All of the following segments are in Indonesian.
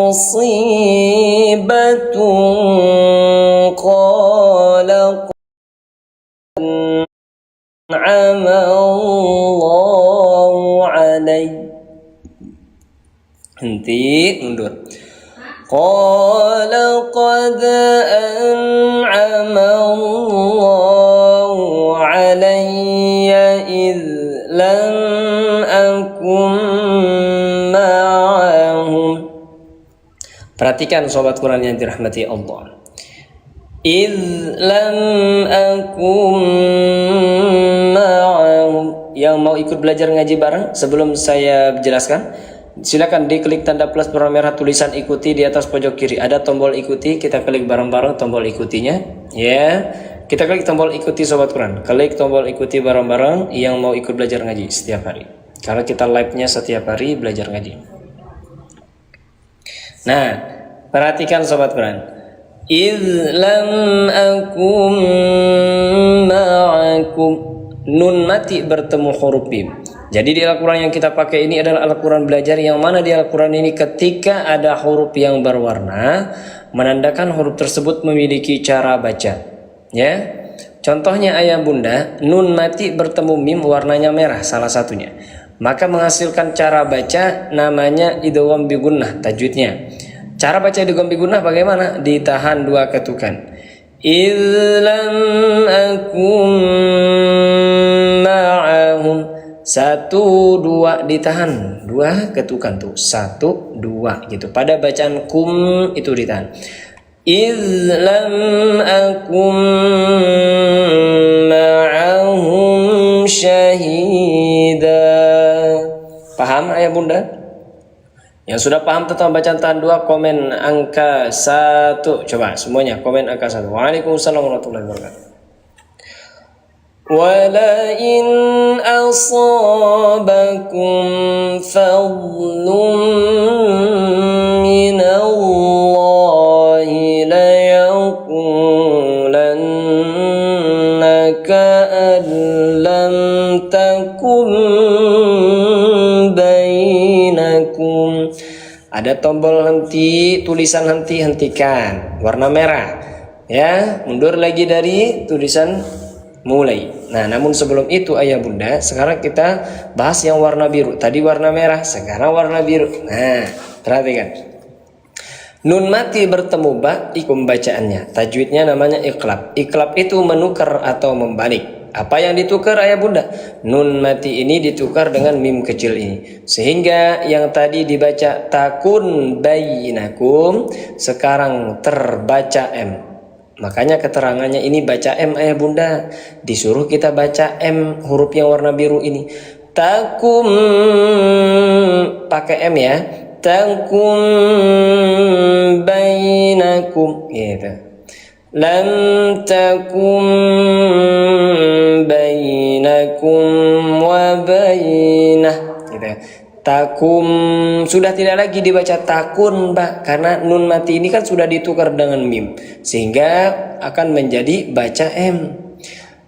مصيبة قال أنعم الله علي. Henti, mundur. Qala qad an'ama Allahu alayya idh lam akum ma'ahum. Perhatikan sobat Quran yang dirahmati Allah. Idh lam akum ma'ahum. Yang mau ikut belajar ngaji bareng sebelum saya jelaskan, silakan diklik tanda plus berwarna merah tulisan ikuti di atas pojok kiri. Ada tombol ikuti, kita klik bareng-bareng tombol ikutinya. Ya, kita klik tombol ikuti sobat Quran. Klik tombol ikuti bareng-bareng yang mau ikut belajar ngaji setiap hari. Karena kita live-nya setiap hari belajar ngaji. Nah, perhatikan sobat Quran. Idh lam akum ma'akum. Nun mati bertemu huruf mim. Jadi di Al-Quran yang kita pakai ini adalah Al-Quran belajar, yang mana di Al-Quran ini ketika ada huruf yang berwarna menandakan huruf tersebut memiliki cara baca. Ya, contohnya ayah bunda, nun mati bertemu mim warnanya merah salah satunya, maka menghasilkan cara baca namanya idgham bi gunnah tajwidnya. Cara baca idgham bi gunnah bagaimana? Ditahan dua ketukan. Idlam akum ma'ahum. 1, 2 ditahan, 2 ketukan tuh, 1, 2 gitu. Pada bacaan kum itu ditahan. Idlam akum ma'ahum syahida. Paham ayah bunda? Yang sudah paham tentang bacaan tahan 2 komen angka 1. Coba semuanya komen angka 1. Waalaikumsalam warahmatullahi wabarakatuh. وَلَئِنْ أَصَابَكُمْ فَضْلٌ مِّنَ اللَّهِ لَيَقُولَنَّ كَأَن لَّمْ تَكُن بَيْنَكُمْ. Ada tombol henti, tulisan henti, hentikan, warna merah. Ya, mundur lagi dari tulisan mulai. Nah, namun sebelum itu ayah bunda, sekarang kita bahas yang warna biru. Tadi warna merah, sekarang warna biru. Nah, perhatikan. Nun mati bertemu ba, ikum bacaannya. Tajwidnya namanya iqlab. Iqlab itu menukar atau membalik. Apa yang ditukar ayah bunda? Nun mati ini ditukar dengan mim kecil ini. Sehingga yang tadi dibaca takun bainakum sekarang terbaca M. Makanya keterangannya ini baca M ayah bunda. Disuruh kita baca M, huruf yang warna biru ini. Takum, pakai M ya. Takum bainakum gitu. Lam takum bainakum wa bainah gitu. Takum sudah tidak lagi dibaca takun mbak, karena nun mati ini kan sudah ditukar dengan mim, sehingga akan menjadi baca M.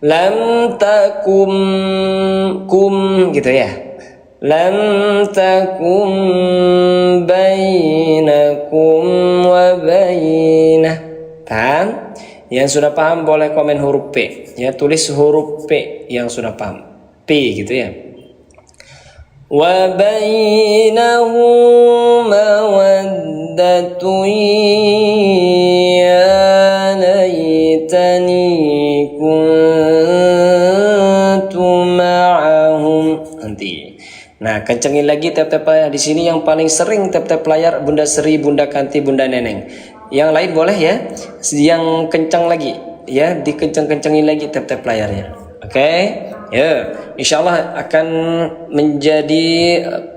Lam takum kum gitu ya. Lam takum bainakum wa bainah. Paham? Yang sudah paham boleh komen huruf P. Ya, tulis huruf P yang sudah paham. P gitu ya. Wa bainahu mawaddatun ya laitani kuntu ma'ahum. Nanti. Nah, kencengin lagi tap-tap layar. Di sini yang paling sering tap-tap layar Bunda Sri, Bunda Kanti, Bunda Neneng. Yang lain boleh ya. Yang kencang lagi ya, dikenceng-kencengin lagi tap-tap layarnya. Oke? Ya, insya Allah akan menjadi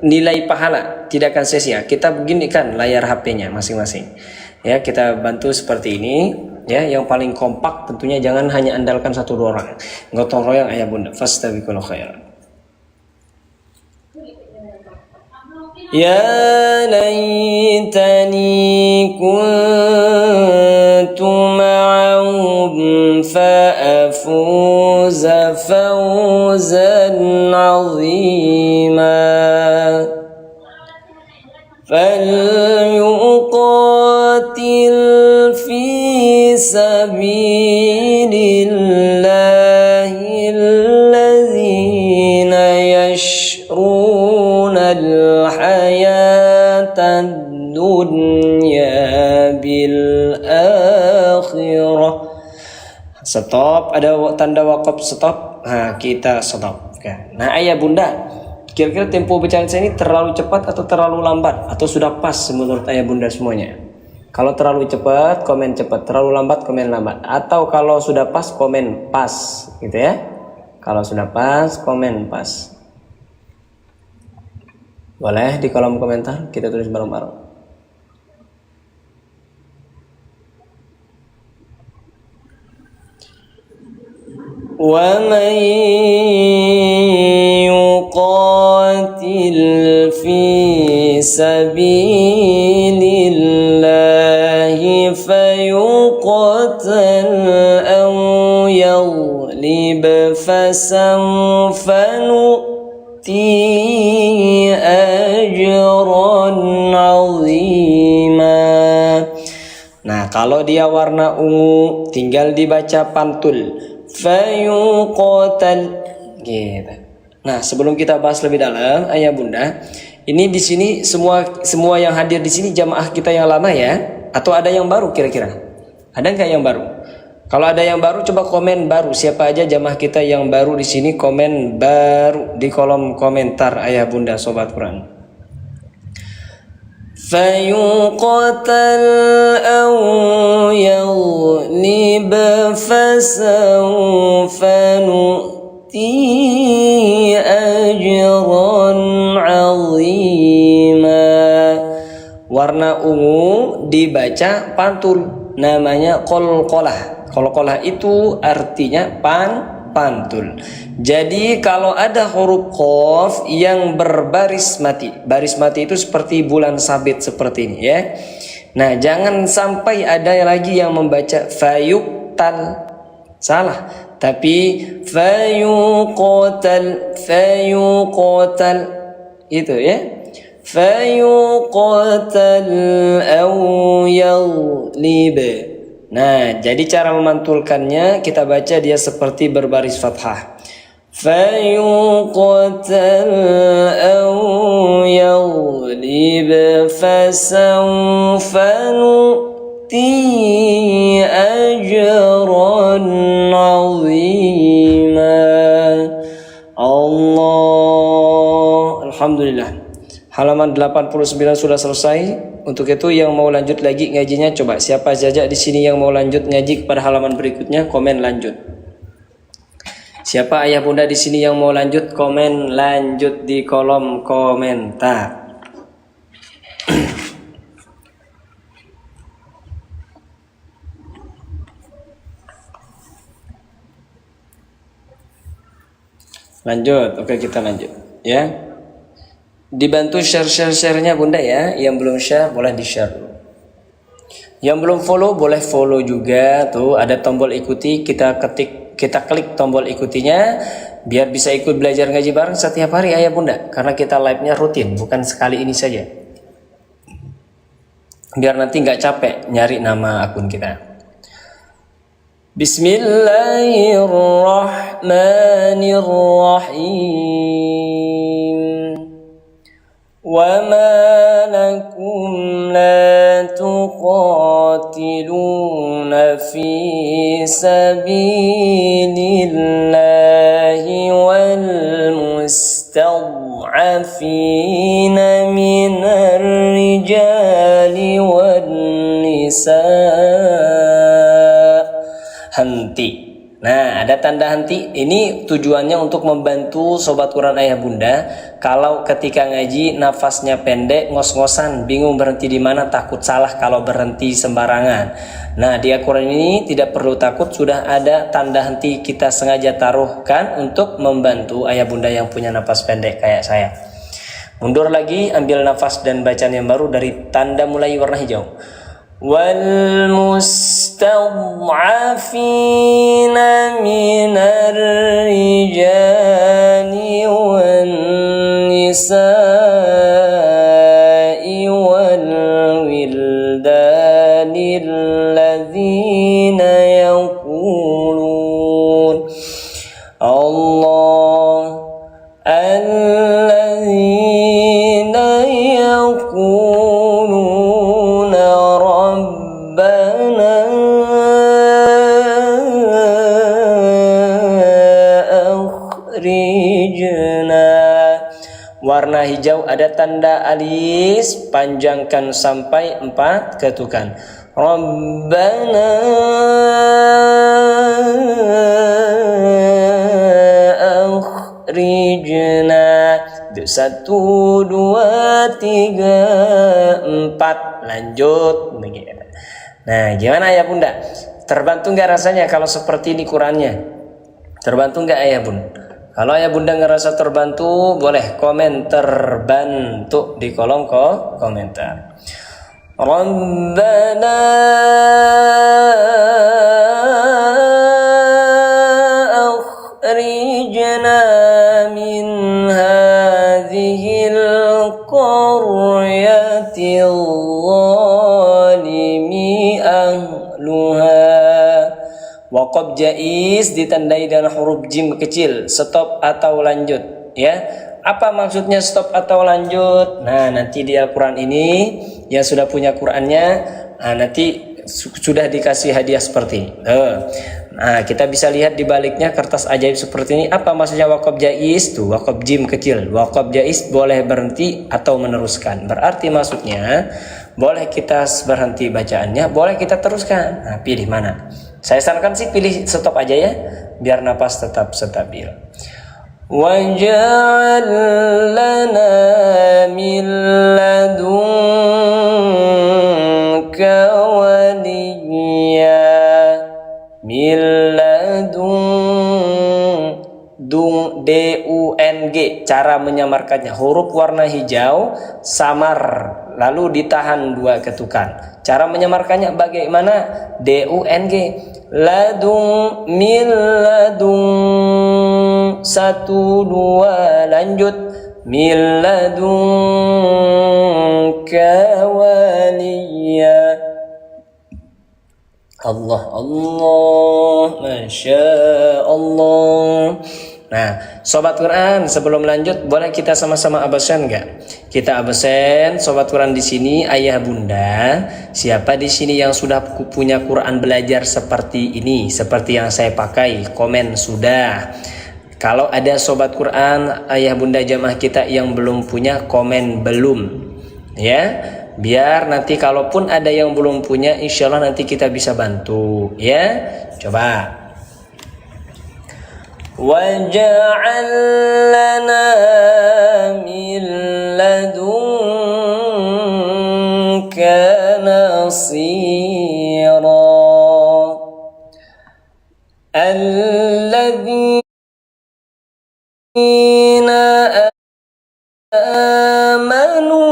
nilai pahala, tidak akan sia-sia. Kita beginikan layar HP-nya masing-masing. Ya, kita bantu seperti ini. Ya, yang paling kompak tentunya jangan hanya andalkan 1-2 orang. Gotong royong ayah bunda. Fastabiqul khairan. Ya laitani kuntu ma'ahum fa'afuza fawzan 'azima. فليقاتل في سبيل الله الذين يشرون الحياة الدنيا بالآخرة. Stop, ada tanda wakaf stop. Nah, kita stop. Nah, ayah bunda, kira-kira tempo bacaan saya ini terlalu cepat atau terlalu lambat, atau sudah pas menurut ayah bunda semuanya? Kalau terlalu cepat, komen cepat. Terlalu lambat, komen lambat. Atau kalau sudah pas, komen pas, gitu ya. Kalau sudah pas, komen pas. Boleh di kolom komentar kita tulis bareng-bareng. وَمَنْ يُقَاتِلْ فِي سَبِيلِ اللَّهِ فَيُقْتَلْ أَوْ يَغْلِبْ فَسَوْفَ نُؤْتِيهِ أَجْرًا عَظِيمًا. Nah, kalau dia warna ungu tinggal dibaca pantul. Fayuqatal gitu. Nah, sebelum kita bahas lebih dalam, ayah bunda, ini di sini semua yang hadir di sini jamaah kita yang lama ya, atau ada yang baru kira-kira? Ada nggak yang baru? Kalau ada yang baru coba komen baru. Siapa aja jamaah kita yang baru di sini, komen baru di kolom komentar ayah bunda sobat Quran. فيقتل أو يغلب فسوف نؤتيه أجرا عظيما. Warna ungu dibaca pantul, namanya qalqalah. Qalqalah itu artinya pantul. Jadi kalau ada huruf qaf yang berbaris mati, baris mati itu seperti bulan sabit seperti ini ya. Nah, jangan sampai ada lagi yang membaca fayuqtal, salah. Tapi fayuqtal itu ya. Fayuqtal aw yaghlib. Nah, jadi cara memantulkannya kita baca dia seperti berbaris fathah. فيقتل أو يغلب فسوف نؤتيه أجرا عظيما. Allah, alhamdulillah. Halaman 89 sudah selesai. Untuk itu yang mau lanjut lagi ngajinya, coba siapa saja di sini yang mau lanjut ngaji kepada halaman berikutnya, komen lanjut. Siapa ayah bunda di sini yang mau lanjut, komen lanjut di kolom komentar. Lanjut, oke kita lanjut ya. Dibantu share-nya bunda ya. Yang belum share boleh di share dulu. Yang belum follow boleh follow juga. Tuh ada tombol ikuti, kita klik tombol ikutinya biar bisa ikut belajar ngaji bareng setiap hari ayah bunda, karena kita live-nya rutin, bukan sekali ini saja, biar nanti nggak capek nyari nama akun kita. Bismillahirrahmanirrahim. وَمَا لَكُمْ لَا تُقَاتِلُونَ فِي سَبِيلِ اللَّهِ وَالْمُسْتَضْعَفِينَ مِنَ الرِّجَالِ وَالنِّسَاءِ. Henti. Nah, ada tanda henti. Ini tujuannya untuk membantu sobat Quran ayah bunda. Kalau ketika ngaji nafasnya pendek, ngos-ngosan, bingung berhenti di mana, takut salah kalau berhenti sembarangan. Nah, di Al-Quran ini tidak perlu takut, sudah ada tanda henti, kita sengaja taruhkan untuk membantu ayah bunda yang punya nafas pendek kayak saya. Mundur lagi, ambil nafas dan bacaan yang baru dari tanda mulai warna hijau. والمستضعفين من الرجال والنساء يقولون ربنا أخرجنا. Warna hijau ada tanda alis, panjangkan sampai 4 ketukan. Rabbana akhrijna. 1, 2, 3, 4. Lanjut. Nah, gimana ya Bunda? Terbantu nggak rasanya kalau seperti ini Qurannya? Terbantu nggak Ayah Bun? Kalau Ayah Bunda ngerasa terbantu, boleh komen terbantu di kolom komentar. Rabbana akhrijna min hadhil qaryatil zalimi ahluha. Waqaf jaiz ditandai dengan huruf jim kecil, stop atau lanjut, ya. Apa maksudnya stop atau lanjut? Nah, nanti di Al-Qur'an ini yang sudah punya Qur'annya, nanti sudah dikasih hadiah seperti ini. Nah, kita bisa lihat di baliknya kertas ajaib seperti ini. Apa maksudnya waqaf jaiz? Tuh, waqaf jim kecil. Waqaf jaiz boleh berhenti atau meneruskan. Berarti maksudnya boleh kita berhenti bacaannya, boleh kita teruskan. Nah, pilih mana? Saya sarankan sih pilih stop aja ya, biar napas tetap stabil. Waj'al lana min ladunka waliyya. Min ladung D-U-N-G. Cara menyamarkannya, huruf warna hijau samar, lalu ditahan 2 ketukan. Cara menyamarkannya bagaimana? D-U-N-G. Ladung, min ladung. 1, 2, lanjut. Min ladunka waliya. Allah, Allah, Masya Allah. Nah, Sobat Quran, sebelum lanjut, boleh kita sama-sama absen nggak? Kita absen, Sobat Quran di sini, Ayah Bunda. Siapa di sini yang sudah punya Quran belajar seperti ini, seperti yang saya pakai? Komen sudah. Kalau ada Sobat Quran, Ayah Bunda jamaah kita yang belum punya, komen belum. Ya, biar nanti kalaupun ada yang belum punya, insya Allah nanti kita bisa bantu. Ya, coba. Waj'al lana min ladunka nasira. Alladzina amanu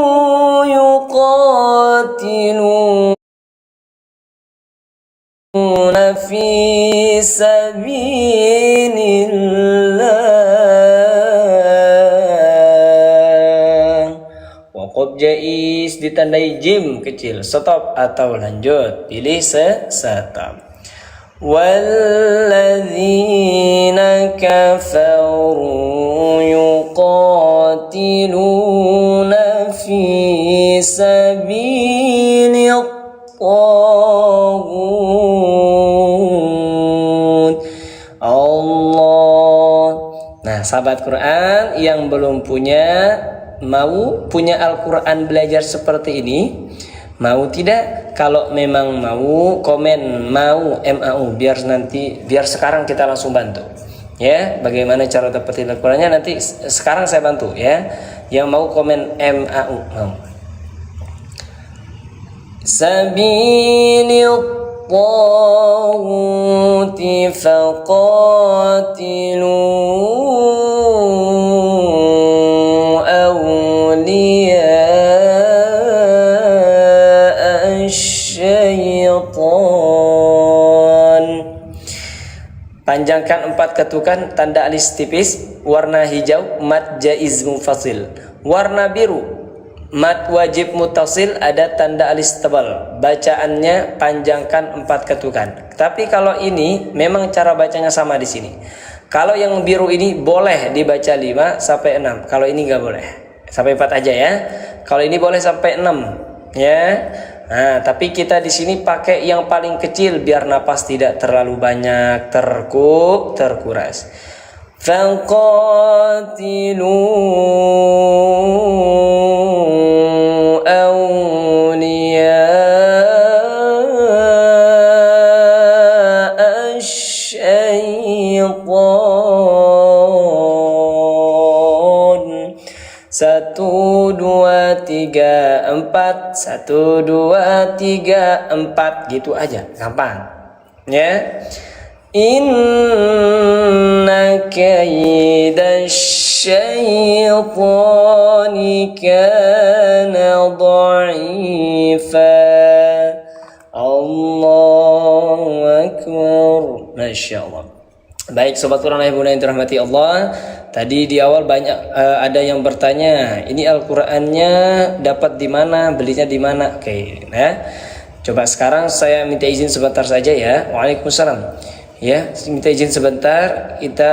yuqatiluna fi sabilillah. Waqaf jaiz ditandai jim kecil, stop atau lanjut, pilih stop. Walladzina kafaru yuqatiluna fi sabilit taghut. Allah. Nah, sahabat Quran yang belum punya, mau punya Al-Quran belajar seperti ini, mau tidak? Kalau memang mau, komen mau MAU, biar sekarang kita langsung bantu. Ya, bagaimana cara dapetin Al-Qurannya nanti sekarang saya bantu ya. Yang mau komen MAU, mau. Sabilit taghuti faqatilu panjangkan 4 ketukan, tanda alis tipis, warna hijau mad jaiz mufasil, warna biru mad wajib mutasil, ada tanda alis tebal, bacaannya panjangkan 4 ketukan. Tapi kalau ini memang cara bacanya sama di sini. Kalau yang biru ini boleh dibaca 5 sampai 6, kalau ini nggak boleh. Sampai 4 aja ya. Kalau ini boleh sampai 6 ya. Nah, tapi kita di sini pakai yang paling kecil biar napas tidak terlalu banyak terkuras. Faqatilu awliya asyaitan. 1, 2, 3, 4. 1, 2, 3, 4 gitu aja, gampang ya. Inna kaidasyaitani kana dha'ifa. Allahu Akbar. Masya Allah. Baik sobat Quran ayah bunda yang dirahmati Allah, tadi di awal banyak ada yang bertanya, ini Al-Qur'annya dapat di mana, belinya di mana? Oke, nah. Coba sekarang saya minta izin sebentar saja ya. Waalaikumsalam. Ya, minta izin sebentar, kita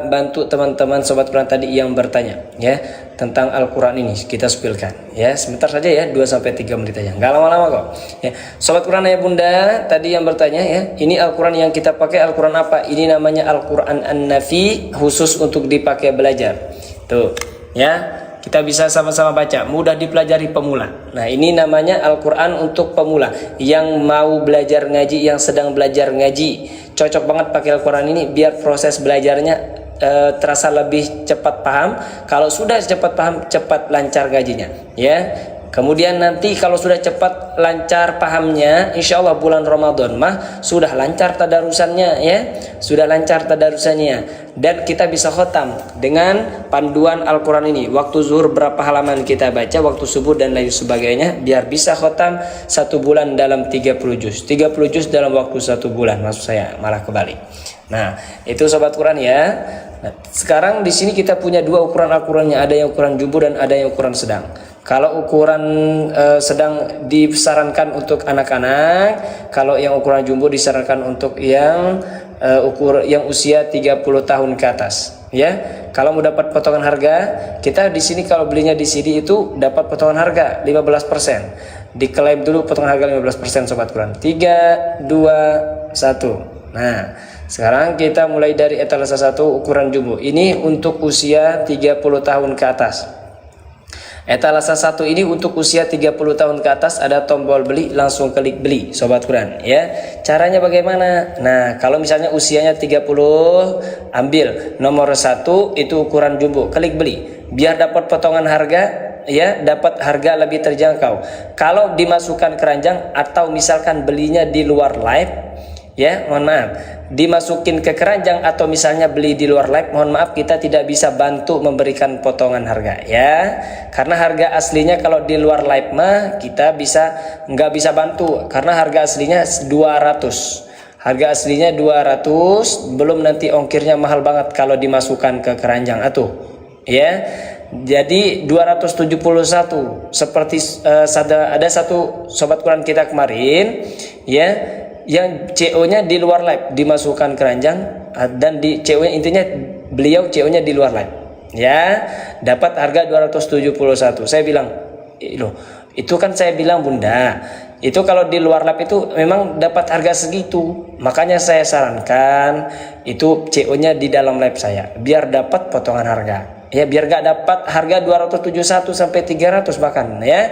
bantu teman-teman sobat Quran tadi yang bertanya ya tentang Al-Qur'an ini, kita spilkan ya. Sebentar saja ya, 2-3 menit aja. Enggak lama-lama kok. Ya, sobat Quran ayah bunda tadi yang bertanya ya, ini Al-Qur'an yang kita pakai Al-Qur'an apa? Ini namanya Al-Qur'an An-Nafi, khusus untuk dipakai belajar. Tuh, ya. Kita bisa sama-sama baca, mudah dipelajari pemula. Nah, ini namanya Al-Qur'an untuk pemula yang mau belajar ngaji, yang sedang belajar ngaji. Cocok banget pakai Al-Qur'an ini biar proses belajarnya terasa lebih cepat paham. Kalau sudah cepat paham, cepat lancar ngajinya ya. Kemudian nanti kalau sudah cepat lancar pahamnya, insya Allah bulan Ramadan mah sudah lancar tadarusannya ya, sudah lancar tadarusannya, dan kita bisa khotam dengan panduan Al-Quran ini. Waktu zuhur berapa halaman kita baca, waktu subuh dan lain sebagainya, biar bisa khotam 1 bulan dalam 30 juz. 30 juz dalam waktu 1 bulan, maksud saya, malah kebalik. Nah, itu sobat Quran ya. Nah, sekarang di sini kita punya 2 ukuran Al-Qurannya, ada yang ukuran jumbo dan ada yang ukuran sedang. Kalau ukuran sedang disarankan untuk anak-anak, kalau yang ukuran jumbo disarankan untuk yang yang usia 30 tahun ke atas. Ya, kalau mau dapat potongan harga, kita di sini kalau belinya di CD itu dapat potongan harga 15%. Diklaim dulu potongan harga 15% sobat Quran. 3, 2, 1. Nah, sekarang kita mulai dari etalase 1 ukuran jumbo. Ini untuk usia 30 tahun ke atas. Etalase 1 ini untuk usia 30 tahun ke atas, ada tombol beli, langsung klik beli sobat Quran ya. Caranya bagaimana? Nah, kalau misalnya usianya 30, ambil nomor 1 itu ukuran jumbo, klik beli biar dapat potongan harga ya, dapat harga lebih terjangkau. Kalau dimasukkan keranjang atau misalkan belinya di luar live ya, mohon maaf, dimasukin ke keranjang atau misalnya beli di luar live, mohon maaf kita tidak bisa bantu memberikan potongan harga ya, karena harga aslinya kalau di luar live mah kita nggak bisa bantu, karena harga aslinya 200, harga aslinya 200, belum nanti ongkirnya mahal banget kalau dimasukkan ke keranjang atuh ya. Jadi 271 seperti ada satu sobat Quran kita kemarin ya, yang CO-nya di luar live dimasukkan keranjang, dan di CO-nya intinya beliau CO-nya di luar live ya, dapat harga 271. Saya bilang, loh, itu kan saya bilang bunda, itu kalau di luar live itu memang dapat harga segitu, makanya saya sarankan itu CO-nya di dalam live saya biar dapat potongan harga ya, biar gak dapat harga 271 sampai 300 bahkan ya.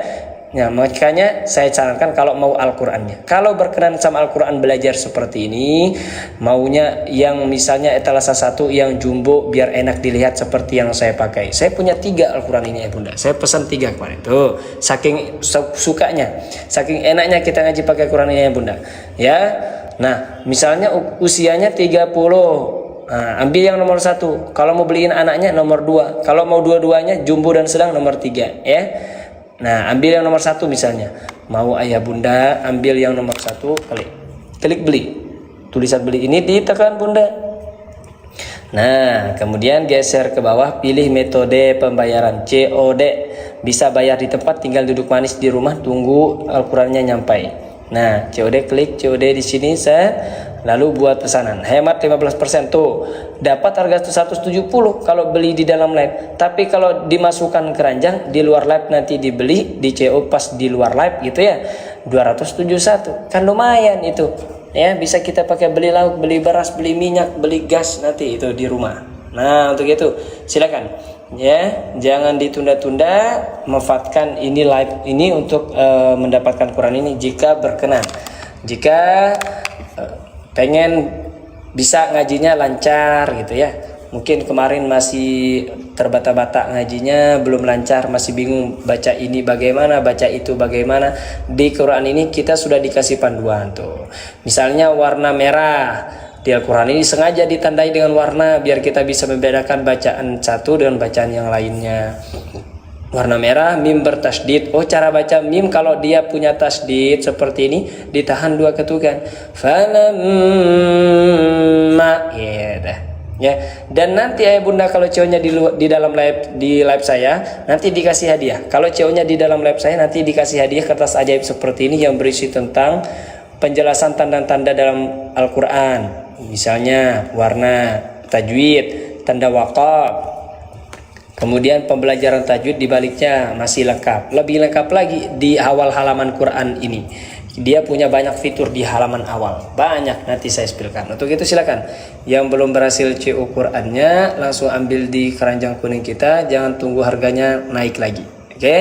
Ya, makanya saya sarankan kalau mau Al-Qur'annya, kalau berkenan sama Al-Qur'an belajar seperti ini, maunya yang misalnya etalase 1 yang jumbo biar enak dilihat seperti yang saya pakai. Saya punya 3 Al-Qur'an ini ya bunda, saya pesan 3 kemarin tuh, saking sukanya, saking enaknya kita ngaji pakai Quran ini ya bunda ya. Nah, misalnya usianya 30, nah, ambil yang nomor 1. Kalau mau beliin anaknya nomor 2, kalau mau dua-duanya jumbo dan sedang nomor 3 ya. Nah, ambil yang nomor 1 misalnya. Mau ayah bunda ambil yang nomor 1, klik beli. Tulisan beli ini ditekan bunda. Nah, kemudian geser ke bawah, pilih metode pembayaran COD. Bisa bayar di tempat, tinggal duduk manis di rumah, tunggu Al-Qur'annya nyampai. Nah, COD, klik COD di sini set. lalu buat pesanan. Hemat 15% tuh. Dapat harga 170 kalau beli di dalam live. Tapi kalau dimasukkan keranjang di luar live nanti dibeli di CO pas di luar live gitu ya. 271. Kan lumayan itu. Ya, bisa kita pakai beli lauk, beli beras, beli minyak, beli gas nanti itu di rumah. Nah, untuk itu silakan ya, jangan ditunda-tunda memanfaatkan ini live ini untuk mendapatkan Quran ini jika berkenan. Jika pengen bisa ngajinya lancar gitu ya. Mungkin kemarin masih terbata-bata ngajinya, belum lancar, masih bingung baca ini bagaimana, baca itu bagaimana. Di Quran ini kita sudah dikasih panduan tuh. Misalnya warna merah di Al-Quran ini sengaja ditandai dengan warna biar kita bisa membedakan bacaan satu dengan bacaan yang lainnya. Warna merah mim bertasdid. Oh, cara baca mim kalau dia punya tasdid seperti ini ditahan 2 ketukan. Falamma ya. Dan nanti ayah bunda kalau CO-nya di dalam live saya nanti dikasih hadiah. Kalau CO-nya di dalam live saya nanti dikasih hadiah kertas ajaib seperti ini yang berisi tentang penjelasan tanda-tanda dalam Al-Quran. Misalnya warna tajwid, tanda waqaf. Kemudian pembelajaran tajwid di baliknya masih lengkap. Lebih lengkap lagi di awal halaman Quran ini. Dia punya banyak fitur di halaman awal. Banyak, nanti saya spilkan. Untuk itu silakan. Yang belum berhasil CO Qurannya langsung ambil di keranjang kuning kita. Jangan tunggu harganya naik lagi. Oke?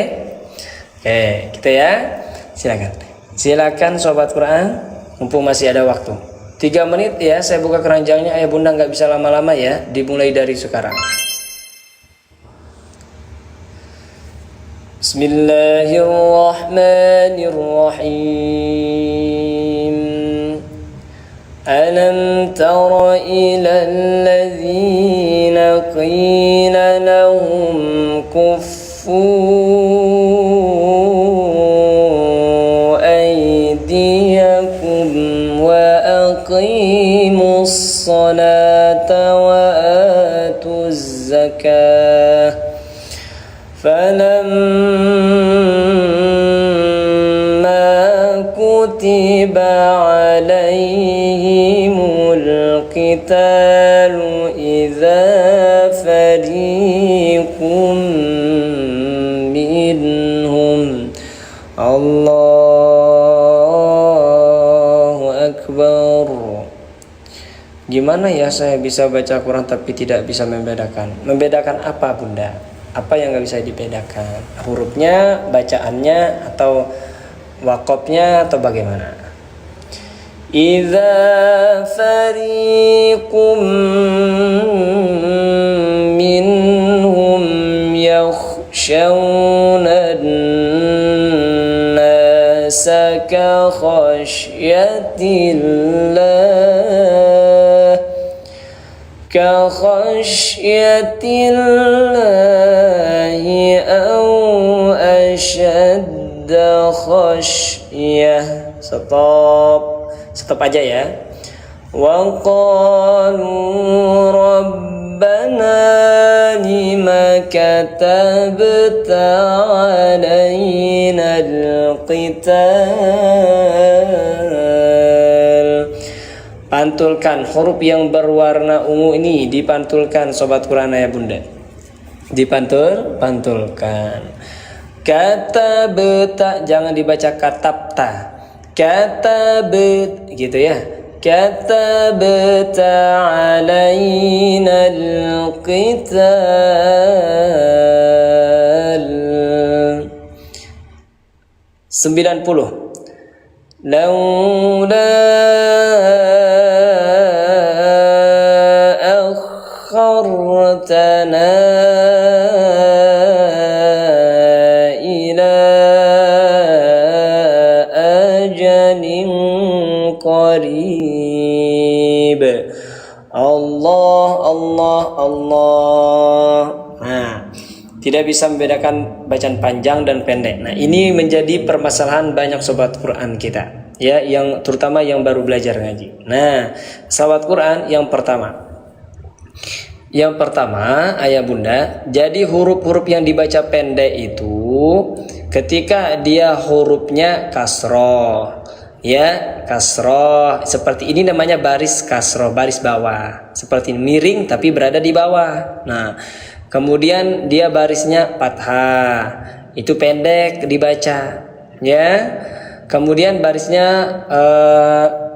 Oke, kita ya. Silakan. Silakan sobat Quran. Mumpung masih ada waktu. 3 menit ya, saya buka keranjangnya. Ayah bunda nggak bisa lama-lama ya. Dimulai dari sekarang. Bismillahirrahmanirrahim. Alam tara ilal ladzina qila lahum kuffu aydiyakum wa aqimus salata wa atuz zakah فلما كتب عليهم القتال إذا فريق منهم Allahu Akbar. Gimana ya saya bisa baca Quran tapi tidak bisa membedakan? Membedakan apa bunda? Apa yang nggak bisa dibedakan? Hurufnya, bacaannya, atau wakofnya, atau bagaimana? Idza fariqum minhum yakhshawna an-nasa ka khashyatillah كخشية الله أو أشد خشية. Stop aja ya. وقالوا ربنا لما كتبت علينا القتال. Pantulkan huruf yang berwarna ungu ini, dipantulkan sobat Quran ya bunda. Pantulkan. Kata beta jangan dibaca katabta. Kata bet gitu ya. Kata beta alaina alqital. 90. Laula akhartana ila ajalin qarib. Allah. Nah, tidak bisa membedakan bacaan panjang dan pendek. Nah, ini menjadi permasalahan banyak sobat Quran kita, ya, yang terutama yang baru belajar ngaji. Nah, sahabat Quran yang pertama, ayah bunda, jadi huruf-huruf yang dibaca pendek itu ketika dia hurufnya kasroh Ya, kasroh. Seperti ini namanya baris kasroh, baris bawah. Seperti miring tapi berada di bawah. Nah, kemudian dia barisnya fathah. Itu pendek dibaca. Ya. Kemudian barisnya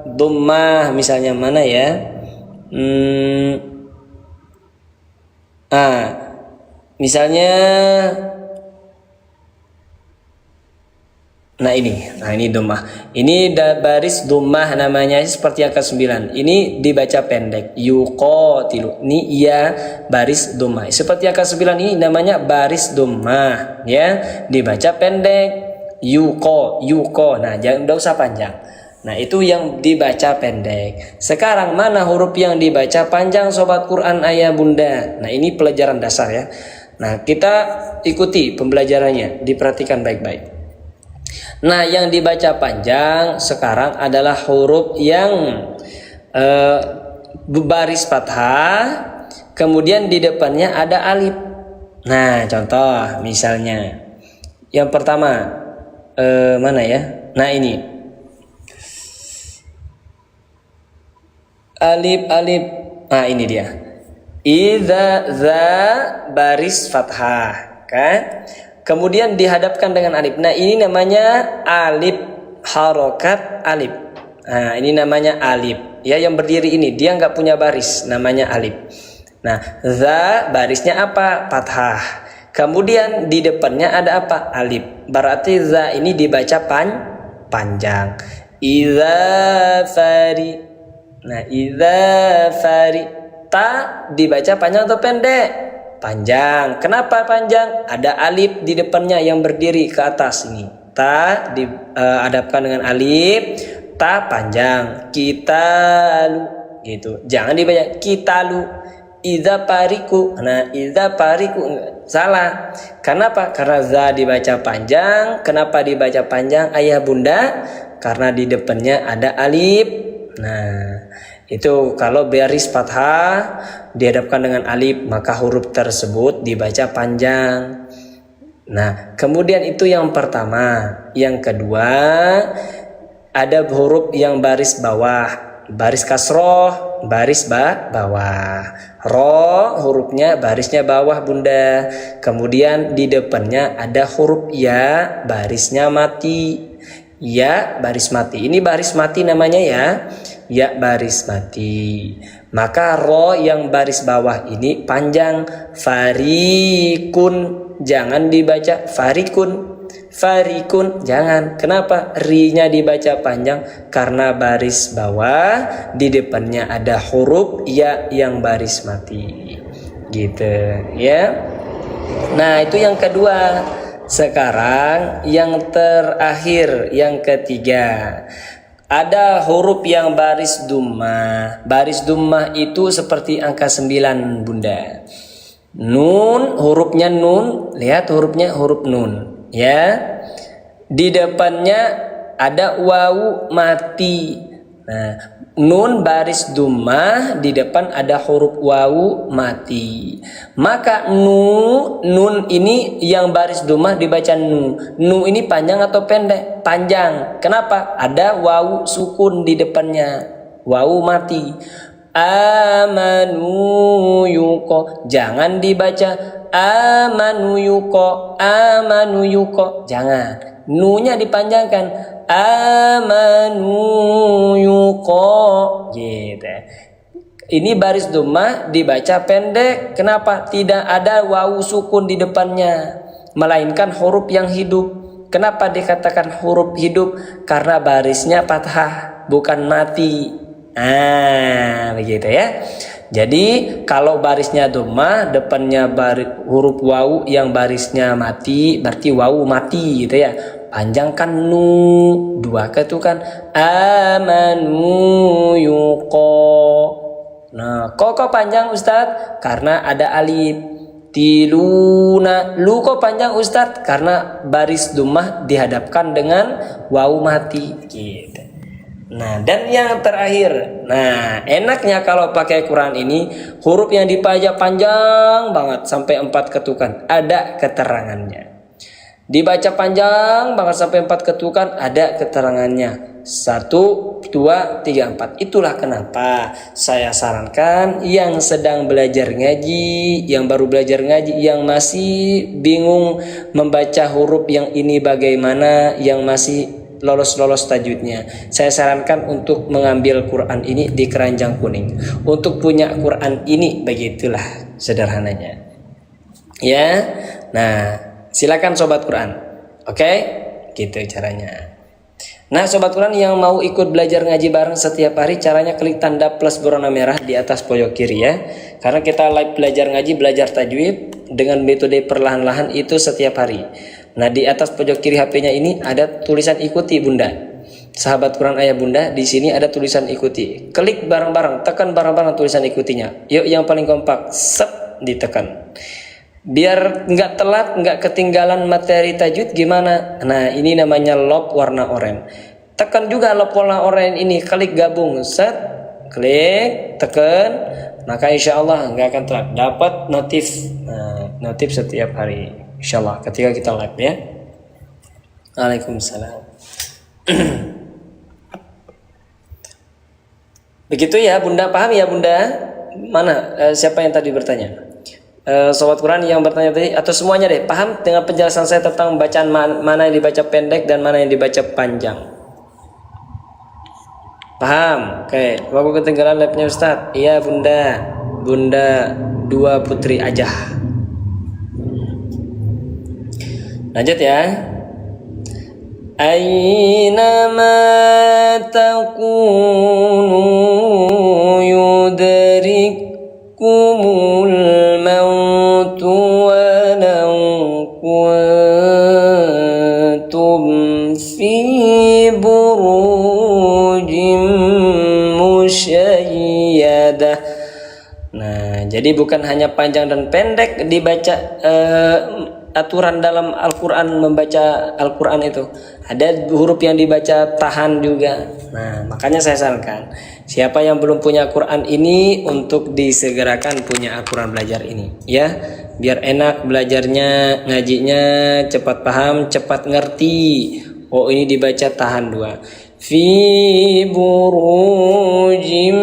dhammah misalnya mana ya? Misalnya Nah ini dhammah. Ini baris dhammah namanya seperti angka 9. Ini dibaca pendek. Yuqatilu. Ini iya baris dhammah. Seperti angka 9 ini namanya baris dhammah, ya. Dibaca pendek. Yuko. Nah, enggak usah panjang. Nah, itu yang dibaca pendek. Sekarang mana huruf yang dibaca panjang sobat Quran ayah bunda? Nah, ini pelajaran dasar ya. Nah, kita ikuti pembelajarannya, diperhatikan baik-baik. Nah, yang dibaca panjang sekarang adalah huruf yang baris fathah, kemudian di depannya ada alif. Nah, contoh misalnya yang pertama mana ya? Nah, ini alif. Nah, ini dia. Idza za baris fathah, kan? Kemudian dihadapkan dengan alif. Nah, ini namanya alif harokat alif. Nah, ini namanya alif. Ya, yang berdiri ini dia nggak punya baris, namanya alif. Nah, za barisnya apa? Fathah. Kemudian di depannya ada apa? Alif. Berarti za ini dibaca panjang. Idza fari. Nah, idza fari. Ta dibaca panjang atau pendek? Panjang. Kenapa panjang? Ada alif di depannya yang berdiri ke atas ini. Ta dihadapkan dengan alif. Ta panjang. Kitalu gitu. Jangan dibaca kitalu. Idza pariku. Nah, idza pariku salah. Kenapa? Karena za dibaca panjang. Kenapa dibaca panjang ayah bunda? Karena di depannya ada alif. Nah, itu kalau baris fathah dihadapkan dengan alif maka huruf tersebut dibaca panjang. Nah, kemudian itu yang pertama. Yang kedua ada huruf yang baris bawah, baris kasroh, baris bawah. Ro hurufnya barisnya bawah bunda. Kemudian di depannya ada huruf ya, barisnya mati. Ya baris mati. Ini baris mati namanya ya. Ya baris mati. Maka ro yang baris bawah ini panjang. Farikun. Jangan dibaca farikun. Farikun. Jangan. Kenapa? Ri-nya dibaca panjang. Karena baris bawah di depannya ada huruf ya yang baris mati. Gitu ya. Nah, itu yang kedua. Sekarang yang terakhir, yang ketiga. Ada huruf yang baris dhammah. Baris dhammah itu seperti angka 9 bunda. Nun, hurufnya nun. Lihat hurufnya huruf nun. Ya. Di depannya ada wawu mati. Nah, nun baris dhammah, di depan ada huruf wawu mati. Maka nun ini yang baris dhammah dibaca nu. Nu ini panjang atau pendek? Panjang. Kenapa? Ada wawu sukun di depannya. Wawu mati. Amanu yuko. Jangan dibaca amanu yuko. Amanu yuko. Jangan. Nu-nya dipanjangkan. Amanu yuko. Gitu. Ini baris dhammah dibaca pendek. Kenapa? Tidak ada wawu sukun di depannya, melainkan huruf yang hidup. Kenapa dikatakan huruf hidup? Karena barisnya fathah, bukan mati. Begitu ya. Jadi kalau barisnya dhammah, depannya huruf wawu yang barisnya mati, berarti wawu mati gitu ya. Panjangkan nu, dua ketukan amanu yuko. Nah, kok panjang Ustadz? Karena ada alif. Tiluna. Lu kok panjang Ustadz? Karena baris dhammah dihadapkan dengan wawu mati gitu. Nah, dan yang terakhir. Nah, enaknya kalau pakai Quran ini huruf yang dibaca panjang banget sampai 4 ketukan. Ada keterangannya. Dibaca panjang banget sampai 4 ketukan, ada keterangannya. 1, 2, 3, 4. Itulah kenapa saya sarankan yang sedang belajar ngaji, yang baru belajar ngaji, yang masih bingung membaca huruf yang ini bagaimana, yang masih lolos tajwidnya, saya sarankan untuk mengambil Quran ini di keranjang kuning. Untuk punya Quran ini, begitulah sederhananya. Ya, nah silakan sobat Quran. Oke, gitu caranya. Nah, sobat Quran yang mau ikut belajar ngaji bareng setiap hari, caranya klik tanda plus berwarna merah di atas pojok kiri ya. Karena kita live belajar ngaji, belajar tajwid dengan metode perlahan-lahan itu setiap hari. Nah, di atas pojok kiri HP-nya ini ada tulisan ikuti Bunda. Sahabat Quran Ayah Bunda, di sini ada tulisan ikuti. Klik bareng-bareng, tekan bareng-bareng tulisan ikutinya. Yuk yang paling kompak, set ditekan. Biar nggak telat, nggak ketinggalan materi tajwid gimana? Nah, ini namanya lock warna oranye. Tekan juga lock warna oranye ini, klik gabung, set, klik, tekan, maka insya Allah nggak akan telat. Dapat notif setiap hari. Insya Allah ketika kita live ya. Waalaikumsalam. Begitu ya Bunda, paham ya Bunda? Mana siapa yang tadi bertanya? Sobat Quran yang bertanya tadi atau semuanya deh paham dengan penjelasan saya tentang bacaan mana yang dibaca pendek dan mana yang dibaca panjang? Paham? Oke, aku ketinggalan live-nya Ustadz. Iya Bunda 2 Putri aja. Lanjut ya. Aynama takunu yudrikumul mautu walau kuntum fi burujim musyayyadah. Nah, jadi bukan hanya panjang dan pendek dibaca aturan dalam Al-Quran, membaca Al-Quran itu ada huruf yang dibaca tahan juga. Nah, makanya saya sarankan siapa yang belum punya Quran ini untuk disegerakan punya Al-Quran belajar ini ya, biar enak belajarnya, ngajinya cepat paham, cepat ngerti. Oh, ini dibaca tahan 2. Fi burujim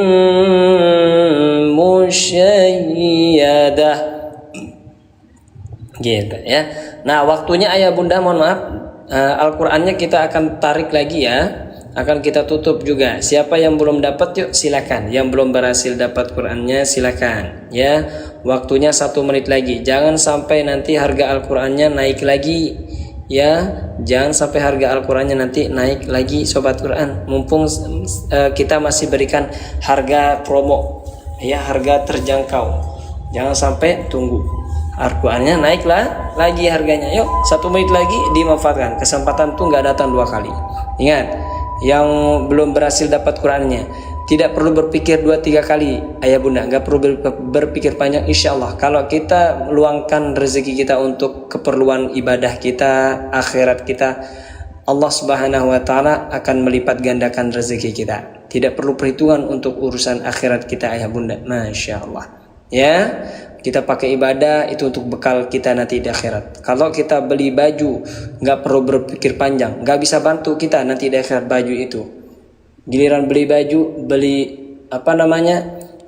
musyayyadah gitu ya. Nah, waktunya Ayah Bunda mohon maaf, Al-Qur'annya kita akan tarik lagi ya. Akan kita tutup juga. Siapa yang belum dapat yuk silakan. Yang belum berhasil dapat Qur'annya silakan ya. Waktunya 1 menit lagi. Jangan sampai nanti harga Al-Qur'annya naik lagi ya. Jangan sampai harga Al-Qur'annya nanti naik lagi sobat Qur'an. Mumpung kita masih berikan harga promo ya, harga terjangkau. Jangan sampai tunggu Al-Qur'annya naiklah lagi harganya. Yuk 1 menit lagi dimanfaatkan. Kesempatan tuh nggak datang 2 kali. Ingat, yang belum berhasil dapat Qur'annya tidak perlu berpikir 2-3 kali Ayah Bunda, nggak perlu berpikir panjang. Insya Allah kalau kita luangkan rezeki kita untuk keperluan ibadah kita, akhirat kita, Allah Subhanahu wa Ta'ala akan melipat gandakan rezeki kita. Tidak perlu perhitungan untuk urusan akhirat kita Ayah Bunda. Masya Allah ya. Kita pakai ibadah itu untuk bekal kita nanti di akhirat. Kalau kita beli baju, nggak perlu berpikir panjang, nggak bisa bantu kita nanti di akhirat baju itu. Giliran beli baju, beli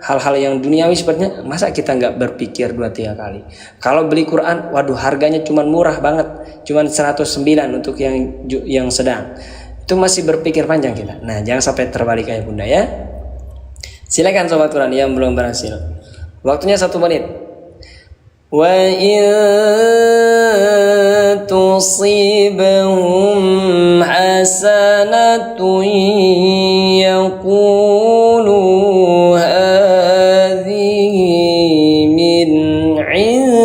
hal-hal yang duniawi sepertinya, masa kita nggak berpikir 2-3 kali. Kalau beli Quran, waduh harganya cuma murah banget, cuma 109 untuk yang sedang. Itu masih berpikir panjang kita. Nah, jangan sampai terbalik Ayah Bunda ya. Silakan sobat Quran yang belum berhasil. Waktunya 1 menit. Wa in tusibhum hasanatun yaqulu hadhihi min indillah.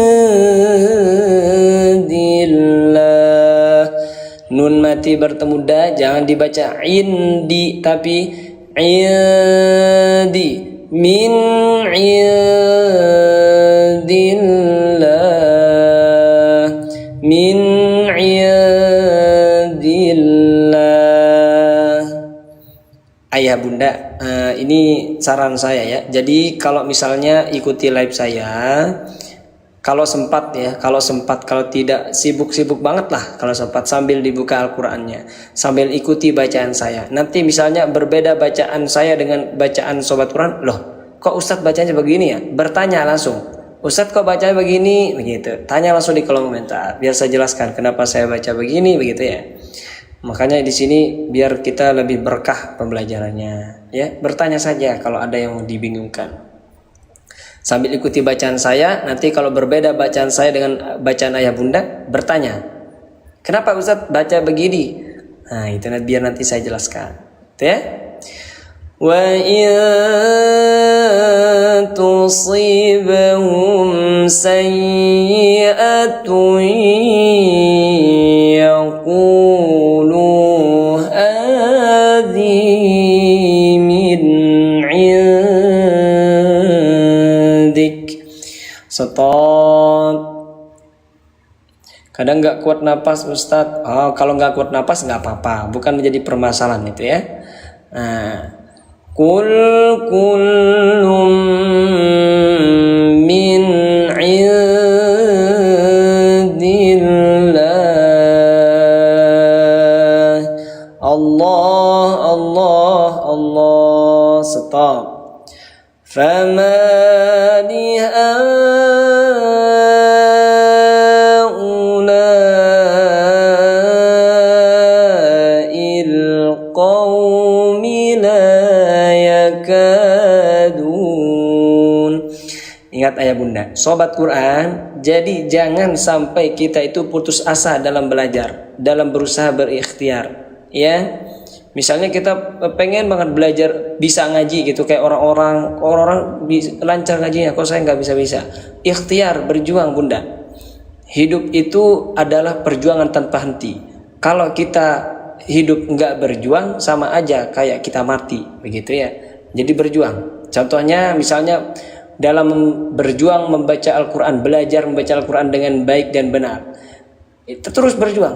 Nun mati bertemu da, jangan dibaca indi tapi indi. Min indillah, min indillah. Ayah Bunda, ini saran saya ya. Jadi kalau misalnya ikuti live saya, Kalau sempat ya, kalau tidak sibuk-sibuk banget lah, kalau sempat sambil dibuka Al-Qur'annya, sambil ikuti bacaan saya. Nanti misalnya berbeda bacaan saya dengan bacaan sobat Quran, loh, kok Ustadz bacanya begini ya? Bertanya langsung, Ustadz kok bacanya begini? Begitu. Tanya langsung di kolom komentar, biar saya jelaskan kenapa saya baca begini, begitu ya. Makanya di sini biar kita lebih berkah pembelajarannya, ya. Bertanya saja kalau ada yang dibingungkan. Sambil ikuti bacaan saya, nanti kalau berbeda bacaan saya dengan bacaan ayah bunda, bertanya, kenapa Ustadz baca begini? Nah, itu biar nanti saya jelaskan. Itu ya. Wa in tusibhum sayyi'atun yaqulu hadhihi min Stop. Kadang nggak kuat napas Ustadz. Oh, kalau nggak kuat napas nggak apa-apa, bukan menjadi permasalahan itu ya. Nah, kullum min indillah. Allah. Stop. Fama Ingat ayah bunda, sobat Quran, jadi jangan sampai kita itu putus asa dalam belajar, dalam berusaha berikhtiar, ya. Misalnya kita pengen banget belajar bisa ngaji gitu, kayak orang-orang lancar ngajinya, kok saya nggak bisa. Ikhtiar, berjuang bunda. Hidup itu adalah perjuangan tanpa henti. Kalau kita hidup nggak berjuang, sama aja kayak kita mati, begitu ya. Jadi berjuang. Contohnya misalnya dalam berjuang membaca Al-Quran, belajar membaca Al-Quran dengan baik dan benar, itu terus berjuang.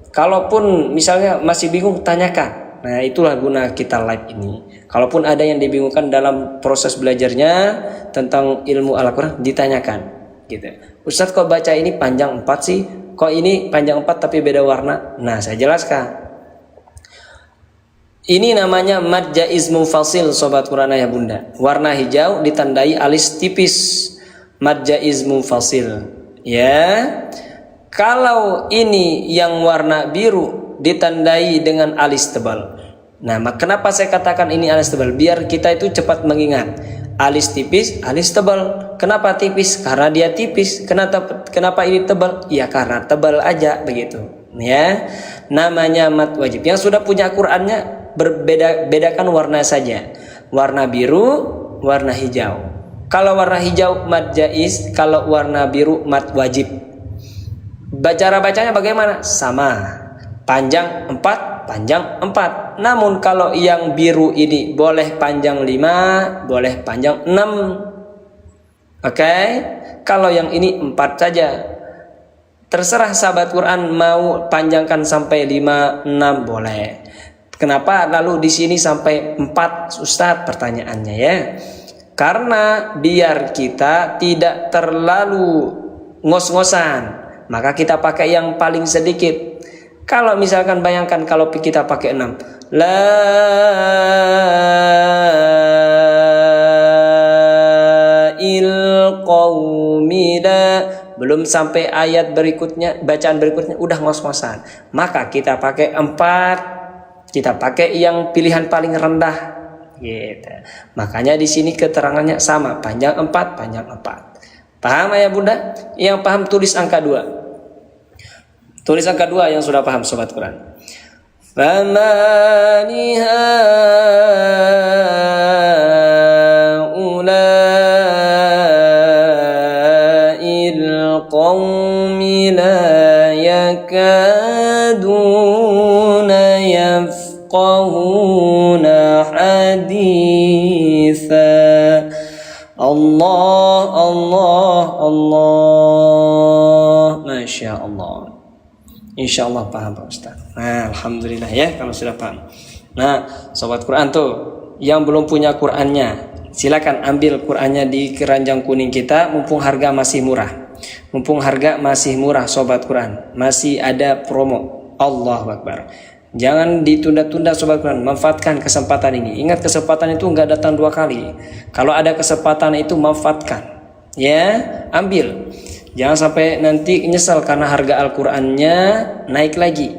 Kalaupun misalnya masih bingung, tanyakan. Nah, itulah guna kita live ini. Kalaupun ada yang dibingungkan dalam proses belajarnya tentang ilmu Al-Quran, ditanyakan gitu. Ustadz kok baca ini panjang 4 sih? Kok ini panjang 4 tapi beda warna? Nah, saya jelaskan. Ini namanya mad jaiz munfasil, sobat Quran ayah bunda. Warna hijau ditandai alis tipis. Mad jaiz munfasil. Ya. Kalau ini yang warna biru ditandai dengan alis tebal. Nah, kenapa saya katakan ini alis tebal? Biar kita itu cepat mengingat. Alis tipis, alis tebal. Kenapa tipis? Karena dia tipis. Kenapa ini tebal? Ya karena tebal aja begitu. Ya. Namanya mad wajib. Yang sudah punya Qurannya, bedakan warna saja. Warna biru, warna hijau. Kalau warna hijau mad jaiz, kalau warna biru mad wajib. Cara bacanya bagaimana? Sama. Panjang 4, panjang 4. Namun kalau yang biru ini boleh panjang 5, boleh panjang 6. Oke? Kalau yang ini 4 saja. Terserah sahabat Quran mau panjangkan sampai 5, 6 boleh. Kenapa lalu di sini sampai 4 Ustadz, pertanyaannya ya? Karena biar kita tidak terlalu ngos-ngosan, maka kita pakai yang paling sedikit. Kalau misalkan bayangkan kalau kita pakai 6, la il qaumila, belum sampai ayat berikutnya, bacaan berikutnya udah ngos-ngosan, maka kita pakai 4. Kita pakai yang pilihan paling rendah gitu. Makanya di sini keterangannya sama, panjang 4, panjang 4. Paham ayah bunda? Yang paham tulis angka 2. Tulis angka 2 yang sudah paham sobat Quran. Famaniha ulail qaumi la yakaduna yafqahuna haditha. Allah. Masya Allah. Insya Allah paham Pak Ustaz. Nah, alhamdulillah ya kalau sudah paham. Nah, sobat Quran tuh yang belum punya Qurannya, silakan ambil Qurannya di keranjang kuning kita, mumpung harga masih murah. Mumpung harga masih murah sobat Quran, masih ada promo. Allahu Akbar. Jangan ditunda-tunda sobat Quran, manfaatkan kesempatan ini. Ingat, kesempatan itu enggak datang 2 kali. Kalau ada kesempatan itu manfaatkan. Ya, ambil. Jangan sampai nanti nyesal karena harga Al-Qur'annya naik lagi.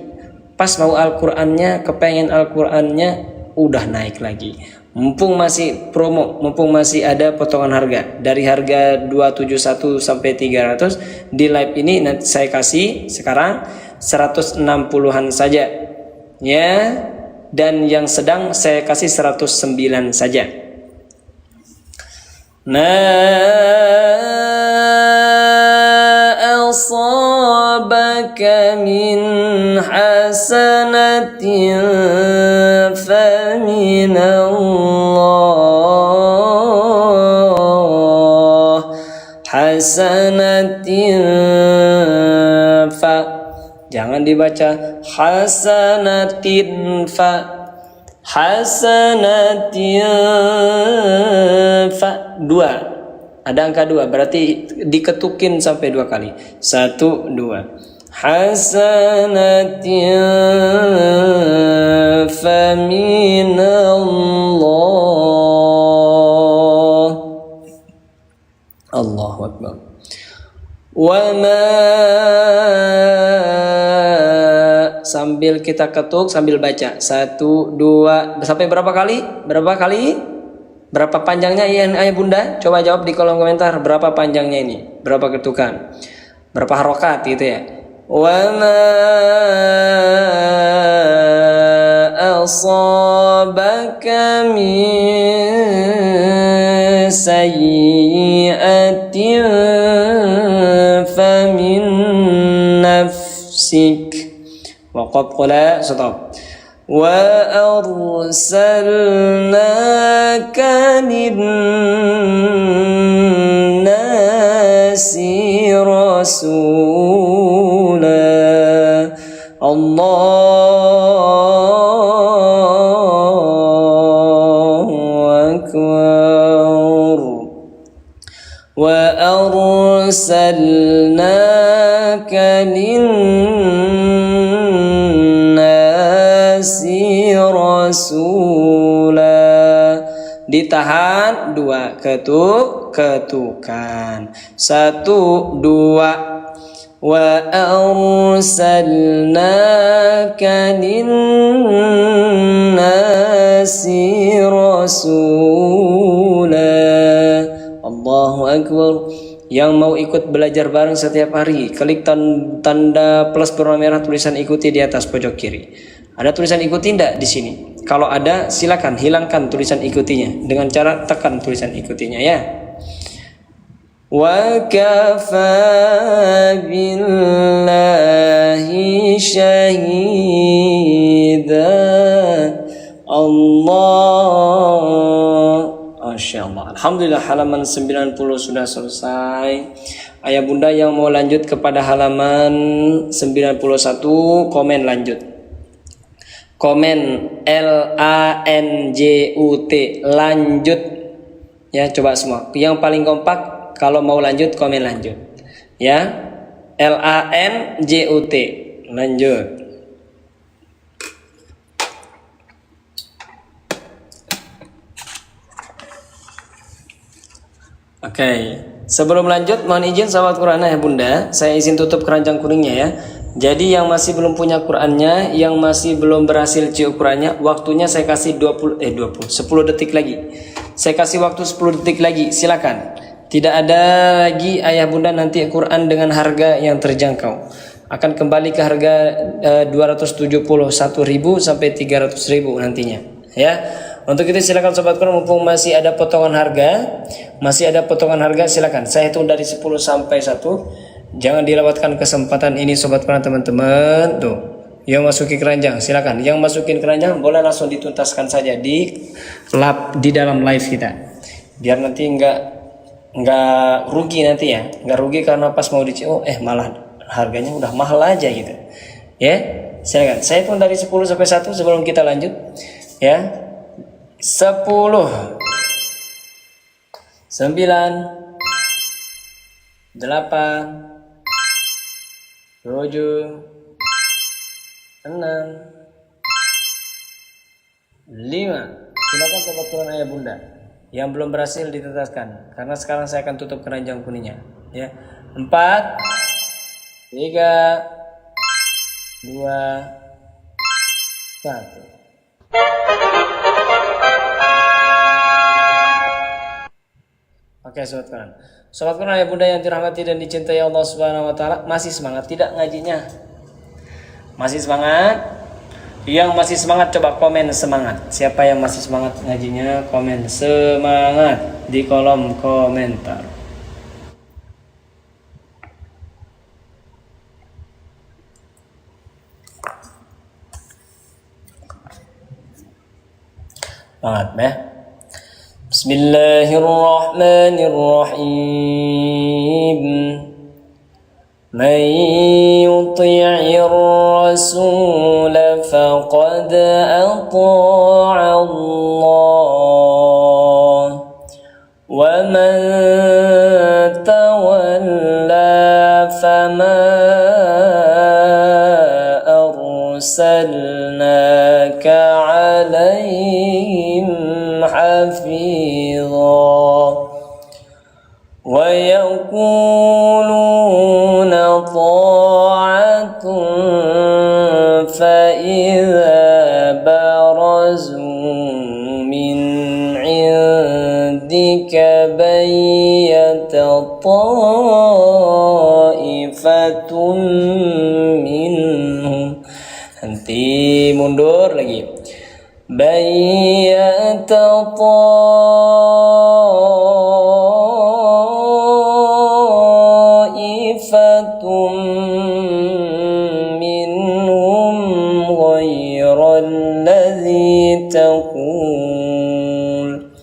Pas mau Al-Qur'annya, kepengen Al-Qur'annya udah naik lagi. Mumpung masih promo, mumpung masih ada potongan harga dari harga 271 sampai 300, di live ini nanti saya kasih sekarang 160-an saja ya, dan yang sedang saya kasih 109 saja. Asabaka min hasanatin famin Allah, hasanatin fa, jangan dibaca hasanatin fa, hasanatin fa, 2. Ada angka 2, berarti diketukin sampai 2 kali. 1, 2. Hasanatin fa minallah. Allahu Akbar. Wa ma, sambil kita ketuk sambil baca. 1, 2, sampai berapa kali? Berapa kali? Berapa panjangnya ya ayah bunda? Coba jawab di kolom komentar. Berapa panjangnya ini? Berapa ketukan? Berapa harokat gitu ya? Wa ma asabaka min sayyi'atin famin nafsik. Waqaf qala, stop. Wa arsalnaka linnasi rasula. Allahu Akbar. Wa arsalnaka linnasi rasula. Ditahan 2, ketukan 1, 2. Wa arsalnaka linnasi rasula. Allahu Akbar. Yang mau ikut belajar bareng setiap hari, klik tanda plus berwarna merah tulisan ikuti di atas pojok kiri. Ada tulisan ikuti enggak di sini? Kalau ada silakan hilangkan tulisan ikutinya dengan cara tekan tulisan ikutinya ya. Wa kafa billahi syahida. Allah. Masya Allah. Alhamdulillah, halaman 90 sudah selesai. Ayah bunda yang mau lanjut kepada halaman 91, komen lanjut. Komen LANJUT, lanjut. Ya, coba semua. Yang paling kompak kalau mau lanjut komen lanjut. Ya. LANJUT, lanjut. Oke, sebelum lanjut mohon izin sahabat Quran ya bunda, saya izin tutup keranjang kuningnya ya. Jadi yang masih belum punya Qurannya, yang masih belum berhasil cium Qurannya, waktunya saya kasih 10 detik lagi. Saya kasih waktu 10 detik lagi, silakan. Tidak ada lagi ayah bunda nanti Quran dengan harga yang terjangkau. Akan kembali ke harga 271.000 sampai 300.000 nantinya ya. Untuk itu silakan sobat Quran, mumpung masih ada potongan harga, silakan. Saya hitung dari 10 sampai 1. Jangan dilewatkan kesempatan ini sobat Quran teman-teman. Tuh, yang masukin keranjang silakan. Yang masukin keranjang boleh langsung dituntaskan saja di dalam live kita. Biar nanti nggak rugi nanti ya. Nggak rugi karena pas mau malah harganya udah mahal aja gitu. Ya, silakan. Saya hitung dari 10 sampai 1 sebelum kita lanjut. Ya. 10, 9, 8, 7, 6, 5. Silakan sobat Quran ayah bunda yang belum berhasil ditetaskan, karena sekarang saya akan tutup keranjang kuningnya ya. 4, 3, 2, 1. Oke sobat Quran. Sobat Quran ayah bunda yang dirahmati dan dicintai Allah Subhanahu wa taala, masih semangat tidak ngajinya? Masih semangat? Yang masih semangat coba komen semangat. Siapa yang masih semangat ngajinya, komen semangat di kolom komentar. Semangat ya. Bismillahirrahmanirrahim. Man yuti'ir rasul faqad ata'a Allah wa man tawalla fama arsalnaka 'alaihim hafidha wa yaquluna ta'atun fa idza barazu min 'indika bayyat ta'ifatun minhum. Nanti mundur lagi. Bayyat ta'ifatun minhum ghairal ladzi taqul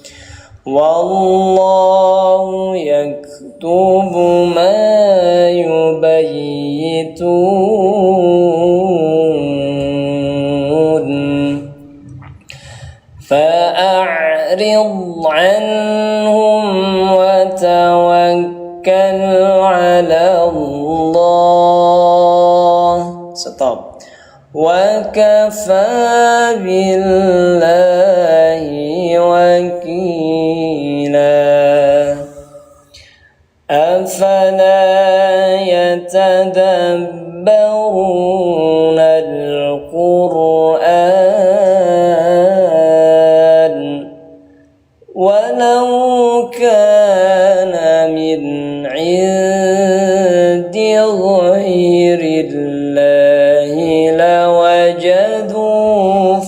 wallahu yaktubu ma yubayyitun fa'arid anhum wa tawakkal 'ala Allah. Stop. Wa kafa billahi wakila. Afala yatadabbaruna al-Qur'an walau kana min 'indi ghairillahi lawajadu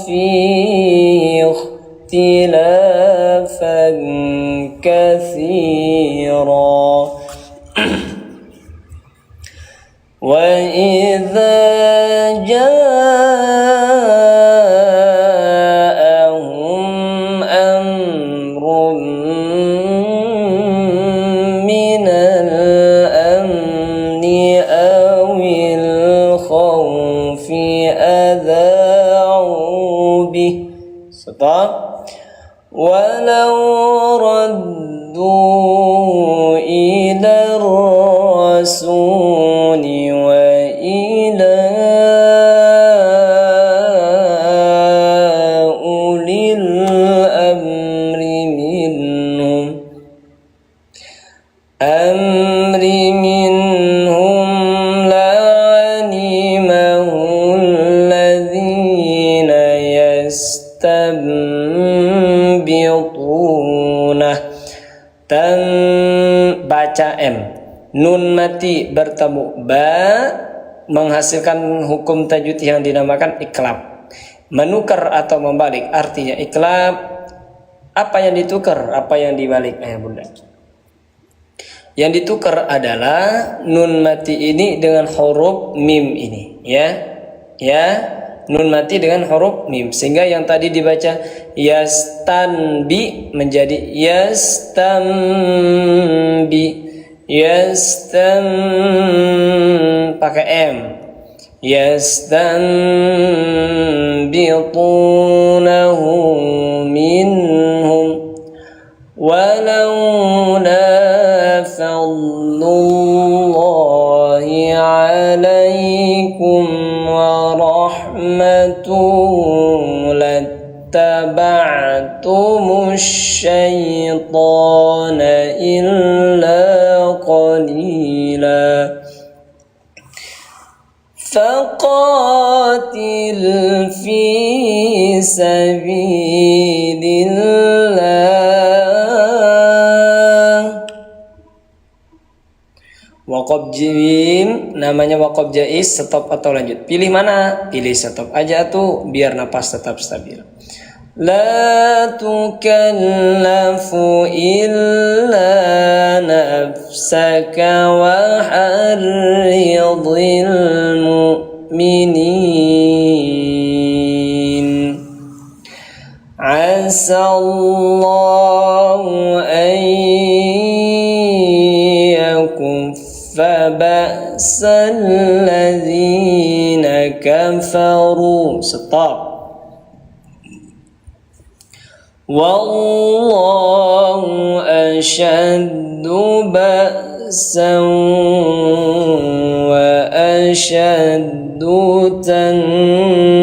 fihi ikhtilafan katsira. وَإِذَا جَاءَهُمْ أَمْرٌ مِّنَ الْأَمْنِ أَوِ الْخَوْفِ أَذَاعُوا بِهِ وَلَوْ رَدُّوا إِلَى الرَّسُولِ وَإِلَى أُولِي الْأَمْرِ منهم لَعَلِمَهُ الَّذِينَ يَسْتَنبِطُونَهُ. Baca M. Nun mati bertemu ba menghasilkan hukum tajwid yang dinamakan iklab. Menukar atau membalik artinya iklab. Apa yang ditukar, apa yang dibalik ayah bunda? Yang ditukar adalah nun mati ini dengan huruf mim ini, ya. Nun mati dengan huruf mim, sehingga yang tadi dibaca yastanbi menjadi yastambi. Pakai M. Yastanbitunahu minhum walaula fadlullah فيكم ورحمته لاتبعتم الشيطان إلا قليلا فقاتل في سبيل الله. Waqaf jim namanya waqaf jaiz, stop atau lanjut. Pilih mana? Pilih stop aja tuh biar napas tetap stabil. La tukallafu illa nafsaka wa harridil mu'minin. Asallahu an yakuffa ba'sal ladzina kafaru. Stop. Wallahu asyaddu ba'san wa asyaddu tankila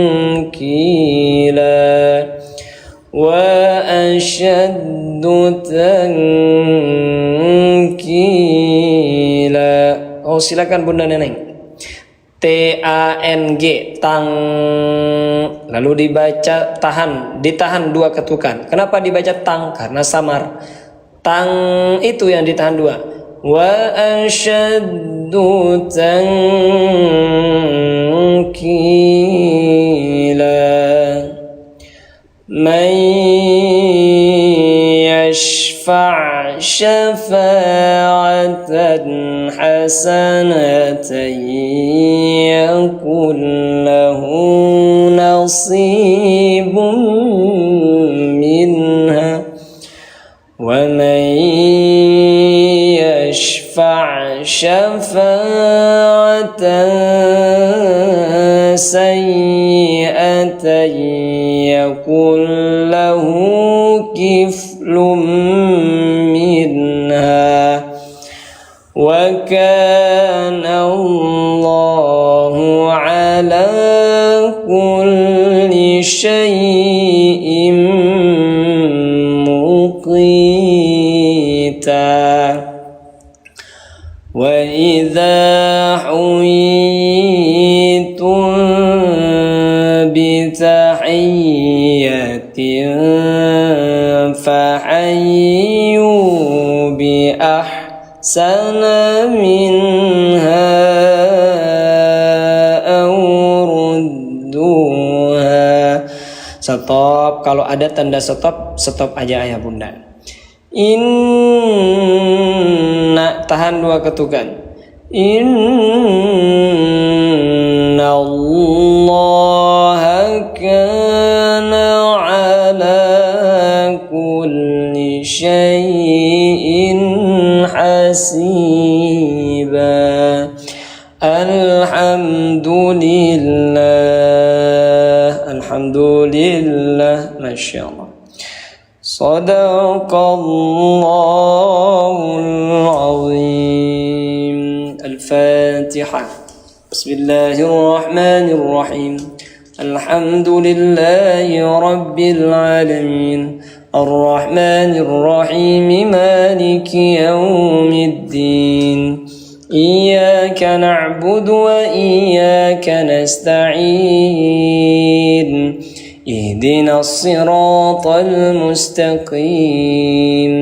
wa asyaddu tankila. Oh, silakan Bunda Neneng. TANG, tang, lalu dibaca tahan, ditahan 2 ketukan. Kenapa dibaca tang? Karena samar. Tang itu yang ditahan 2. Wa asyaddu tankila man yashfa' syafa'atan hasanatan yakun lahu nasibun minha wa man yashfa' syafa'atan sayyi'atan yakun lahu kiflun minha wa kana Allahu ala kulli syai'in muqita. Wa idza huyitum bi tahiyyatin fahayyu bi ahsana minha aw rudduha. Stop. Kalau ada tanda stop, stop aja ya Bunda. Inna, tahan 2 ketukan. Inna Allaha kana ala kulli syai'in hasiba. Alhamdulillah, alhamdulillah, masya Allah. Sadaqallahul azim. Al-Fatihah. Bismillahirrahmanirrahim. Alhamdulillahi rabbil alamin. Ar-Rahmanir Rahim. Maliki yaumiddin. Iyyaka na'budu wa iyyaka nasta'in. اهدنا الصراط المستقيم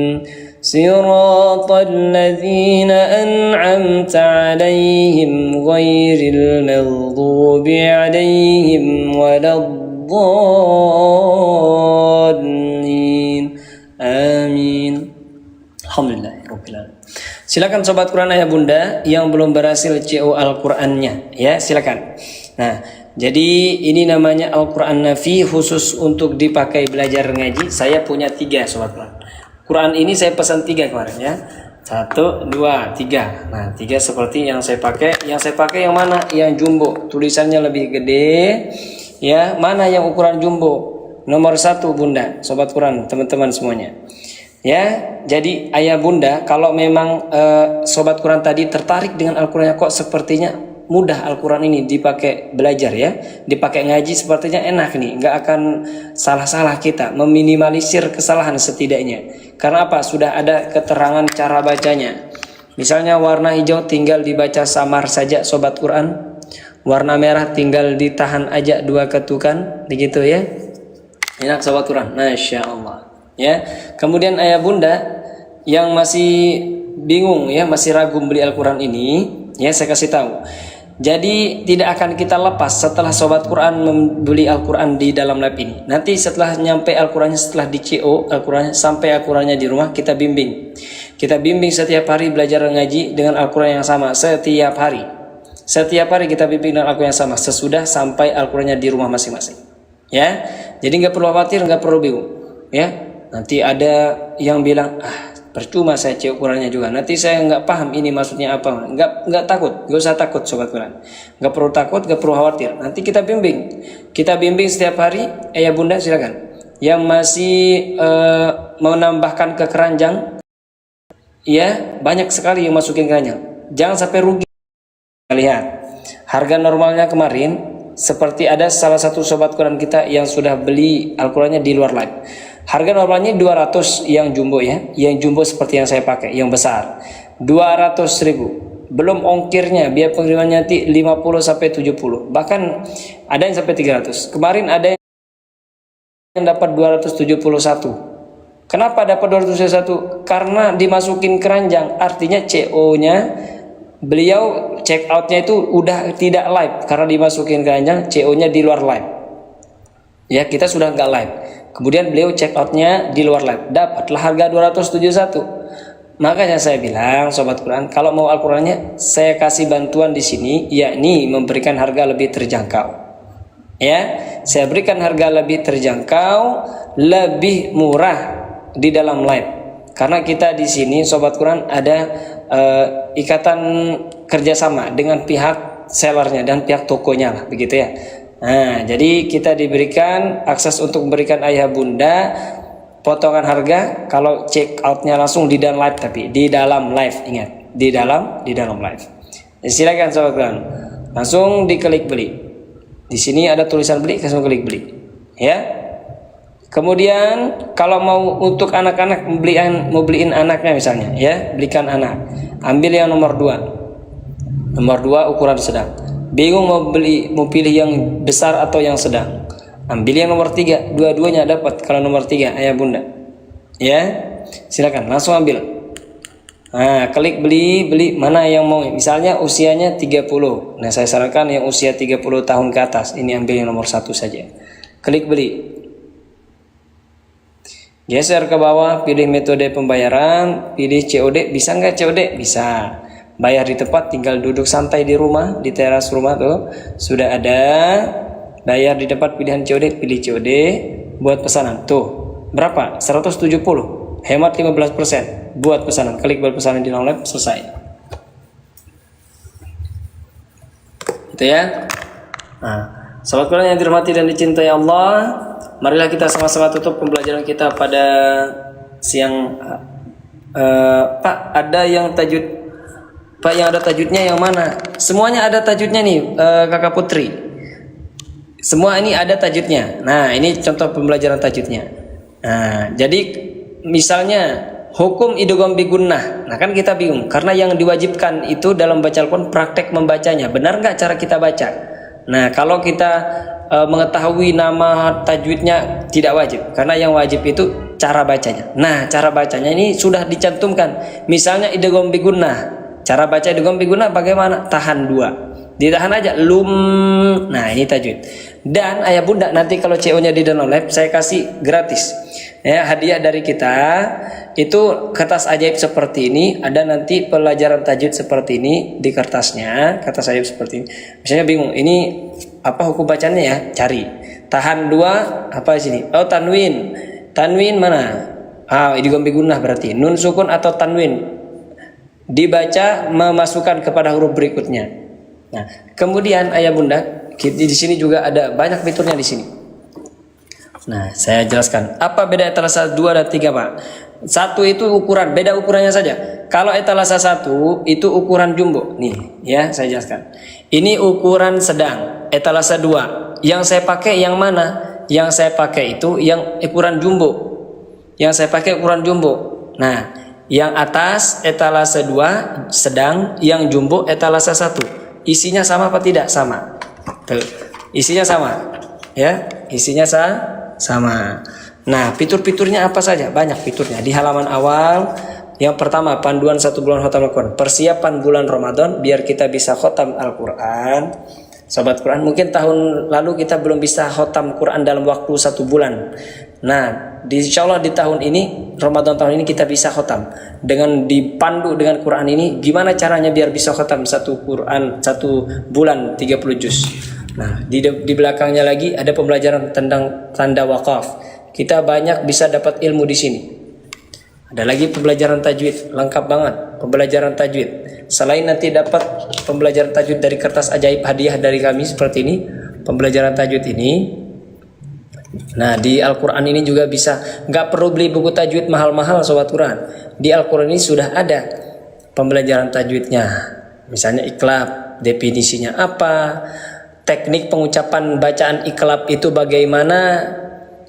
صراط الذين أنعمت عليهم غير المغضوب عليهم ولا الضالين آمين. Alhamdulillahirrahmanirrahim. Silakan sobat Quran ayah bunda yang belum berhasil CO Al-Qurannya, ya silakan. Nah, jadi ini namanya Al-Quran Nafi khusus untuk dipakai belajar ngaji. Saya punya 3 sobat Quran. Quran ini saya pesan 3 kemarin ya. 1, 2, 3. Nah 3 seperti yang saya pakai. Yang saya pakai yang mana? Yang jumbo. Tulisannya lebih gede. Ya, mana yang ukuran jumbo? Nomor 1 bunda, sobat Quran, teman-teman semuanya. Ya, jadi ayah bunda, kalau memang sobat Quran tadi tertarik dengan Al-Qurannya kok sepertinya mudah Al-Quran ini dipakai belajar ya, dipakai ngaji sepertinya enak nih, nggak akan salah-salah kita, meminimalisir kesalahan setidaknya. Karena apa? Sudah ada keterangan cara bacanya. Misalnya warna hijau tinggal dibaca samar saja sobat Quran, warna merah tinggal ditahan aja 2 ketukan, begitu ya. Enak sobat Quran, Masya Allah ya. Kemudian ayah bunda yang masih bingung ya, masih ragu beli Al-Quran ini ya, saya kasih tahu. Jadi tidak akan kita lepas setelah sobat Quran membeli Al-Quran di dalam lab ini. Nanti setelah nyampe Al-Qurannya, setelah di CO Al-Qurannya, sampai Al-Qurannya di rumah, kita bimbing. Kita bimbing setiap hari belajar ngaji dengan Al-Quran yang sama setiap hari. Setiap hari kita bimbing dengan Al-Quran yang sama sesudah sampai Al-Qurannya di rumah masing-masing. Ya, jadi nggak perlu khawatir, nggak perlu bingung. Ya, nanti ada yang bilang percuma saya cek ukurannya juga, nanti saya nggak paham ini maksudnya apa. Nggak takut, nggak usah takut sobat Quran, nggak perlu takut, nggak perlu khawatir. Nanti kita bimbing setiap hari. Ya bunda silakan. Yang masih menambahkan ke keranjang, ya banyak sekali yang masukin keranjang. Jangan sampai rugi. Lihat harga normalnya kemarin, seperti ada salah satu sobat Quran kita yang sudah beli Al-Qurannya di luar live. Harga normalnya 200 yang jumbo ya, yang jumbo seperti yang saya pakai, yang besar 200.000, belum ongkirnya, biaya pengirimannya nanti 50 sampai 70, bahkan ada yang sampai 300. Kemarin ada yang dapat 271. Kenapa dapat 271? Karena dimasukin keranjang, artinya CO-nya beliau check outnya itu udah tidak live karena dimasukin keranjang, CO-nya di luar live. Ya, kita sudah nggak live. Kemudian beliau check outnya di luar live, dapatlah harga 271. Makanya saya bilang sobat Quran, kalau mau Al-Qurannya saya kasih bantuan di sini, yakni memberikan harga lebih terjangkau. Ya, saya berikan harga lebih terjangkau, lebih murah di dalam live. Karena kita di sini sobat Quran ada ikatan kerjasama dengan pihak sellernya dan pihak tokonya lah, begitu ya. Nah, jadi kita diberikan akses untuk memberikan ayah bunda potongan harga kalau check outnya langsung di dalam live, tapi di dalam live, ingat, di dalam live. Jadi silakan sobat Quran, langsung diklik beli. Di sini ada tulisan beli, langsung klik beli, ya. Kemudian kalau mau untuk anak-anak, mau beliin anaknya misalnya, ya, belikan anak, ambil yang nomor 2. Nomor 2 ukuran sedang. Bingung mau pilih yang besar atau yang sedang, ambil yang nomor 3. Dua-duanya dapat kalau nomor 3 ayah bunda. Ya, silakan langsung ambil. Nah, klik beli mana yang mau. Misalnya usianya 30. Nah, saya sarankan yang usia 30 tahun ke atas. Ini ambil yang nomor 1 saja. Klik beli. Geser ke bawah, pilih metode pembayaran, pilih COD. Bisa nggak COD? Bisa. Bayar di tempat, tinggal duduk santai di rumah, di teras rumah tuh sudah ada. Bayar di tempat, pilihan COD, pilih COD, buat pesanan. Tuh, berapa? 170. Hemat 15%. Buat pesanan. Klik buat pesanan di online, selesai. Itu ya. Nah, sahabat Quran yang dirahmati dan dicintai Allah, marilah kita sama-sama tutup pembelajaran kita pada siang. Pak, ada yang tajud. Pak, yang ada tajudnya yang mana? Semuanya ada tajudnya nih, Kakak Putri. Semua ini ada tajudnya. Nah, ini contoh pembelajaran tajudnya. Nah, jadi misalnya hukum idgham bi gunnah. Nah, kan kita bingung karena yang diwajibkan itu dalam baca Al-Quran praktek membacanya. Benar nggak cara kita baca? Nah, kalau kita mengetahui nama tajwidnya tidak wajib, karena yang wajib itu cara bacanya. Nah, cara bacanya ini sudah dicantumkan. Misalnya idgham bi gunnah. Cara baca idgham bi gunnah bagaimana? Tahan 2. Ditahan aja lum. Nah, ini tajwid. Dan ayah bunda nanti kalau CO-nya di dalam lab saya kasih gratis. Ya, hadiah dari kita itu kertas ajaib seperti ini, ada nanti pelajaran tajwid seperti ini di kertasnya, kertas ajaib seperti ini. Misalnya bingung, ini apa hukum bacanya ya? Cari. Tahan 2 apa di sini? Oh, tanwin. Tanwin mana? Idgham bi gunnah berarti nun sukun atau tanwin. Dibaca memasukkan kepada huruf berikutnya. Nah, kemudian ayah bunda, di sini juga ada banyak fiturnya di sini. Nah, saya jelaskan apa beda antara 1, 2 dan 3, Pak. 1 itu ukuran, beda ukurannya saja. Kalau etalase 1 itu ukuran jumbo. Nih, ya, saya jelaskan. Ini ukuran sedang. Etalase 2. Yang saya pakai yang mana? Yang saya pakai itu yang ukuran jumbo. Yang saya pakai ukuran jumbo. Nah, yang atas etalase 2 sedang, yang jumbo etalase 1. Isinya sama apa tidak? Sama. Tuh. Isinya sama. Ya, isinya sama. Nah, fitur-fiturnya apa saja? Banyak fiturnya. Di halaman awal, yang pertama, panduan 1 bulan khatam Al-Quran. Persiapan bulan Ramadan biar kita bisa khatam Al-Quran. Sobat Quran, mungkin tahun lalu kita belum bisa khatam Quran dalam waktu 1 bulan. Nah, insya Allah di tahun ini, Ramadan tahun ini kita bisa khatam. Dengan dipandu dengan Quran ini, gimana caranya biar bisa khatam 1 Quran 1 bulan 30 juz. Nah, di belakangnya lagi ada pembelajaran tentang tanda wakaf. Kita banyak bisa dapat ilmu di sini. Ada lagi pembelajaran tajwid, lengkap banget pembelajaran tajwid. Selain nanti dapat pembelajaran tajwid dari kertas ajaib hadiah dari kami seperti ini, pembelajaran tajwid ini. Nah, di Al-Quran ini juga bisa, nggak perlu beli buku tajwid mahal-mahal sobat Quran. Di Al-Quran ini sudah ada pembelajaran tajwidnya. Misalnya iklab, definisinya apa, teknik pengucapan bacaan iklab itu bagaimana,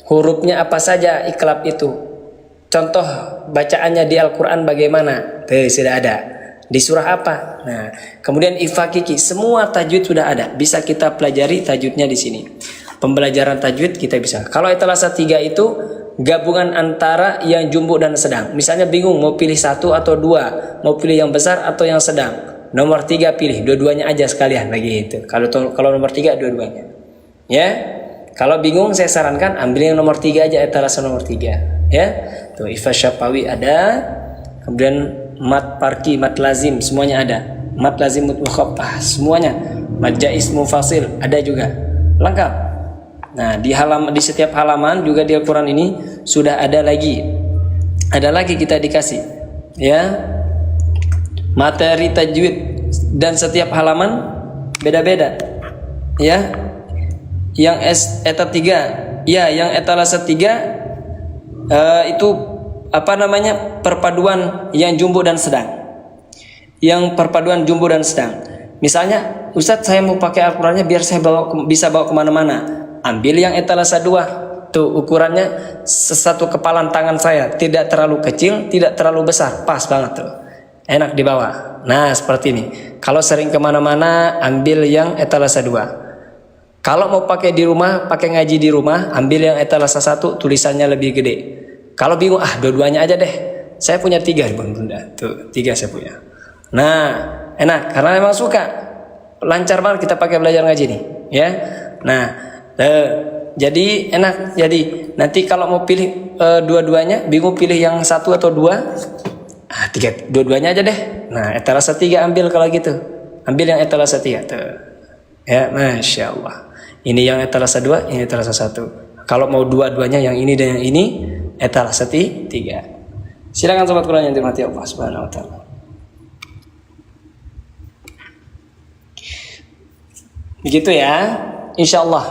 hurufnya apa saja iklab itu, contoh bacaannya di Al-Quran bagaimana, sudah ada. Di surah apa? Nah, kemudian ifakiki, semua tajwid sudah ada, bisa kita pelajari tajwidnya di sini. Pembelajaran tajwid kita bisa. Kalau etalase 3 itu gabungan antara yang jumbo dan sedang. Misalnya bingung mau pilih 1 atau 2, mau pilih yang besar atau yang sedang. Nomor 3 pilih, dua-duanya aja sekalian lagi itu. Kalau nomor 3 dua-duanya. Ya. Kalau bingung saya sarankan ambil yang nomor 3 aja, etalase nomor 3. Ya. Tuh Ifas Syafawi ada. Kemudian mat parki, mat lazim semuanya ada. Mat lazim mutmukhafah semuanya. Mat jaiz mufasil ada juga. Lengkap. Nah, di setiap halaman juga di Al-Qur'an ini sudah ada lagi. Ada lagi kita dikasih. Ya. Materi tajwid dan setiap halaman beda-beda. Ya. Yang eta 3, ya, yang etalase 3 itu apa namanya? Perpaduan yang jumbo dan sedang. Yang perpaduan jumbo dan sedang. Misalnya, Ustadz saya mau pakai Al-Qur'annya biar saya bisa bawa kemana-mana. Ambil yang etalase 2. Tuh ukurannya satu kepalan tangan saya, tidak terlalu kecil, tidak terlalu besar, pas banget tuh. Enak dibawa. Nah, seperti ini. Kalau sering kemana-mana, ambil yang etalase 2. Kalau mau pakai di rumah, pakai ngaji di rumah, ambil yang etalase 1, tulisannya lebih gede. Kalau bingung, dua-duanya aja deh. Saya punya 3 Bunda. Tuh, 3 saya punya. Nah, enak karena memang suka. Lancar banget kita pakai belajar ngaji nih, ya. Nah, jadi enak. Jadi nanti kalau mau pilih dua-duanya, bingung pilih yang 1 atau 2, 3, dua-duanya aja deh. Nah, etalase 3 ambil kalau gitu. Ambil yang etalase 3 tuh. Ya, Masya Allah. Ini yang etalase 2, ini etalase 1. Kalau mau dua-duanya yang ini dan yang ini, etalase 3. Silakan sobat Quran yang dirahmati Allah Subhanahu wa taala. Begitu ya. Insyaallah.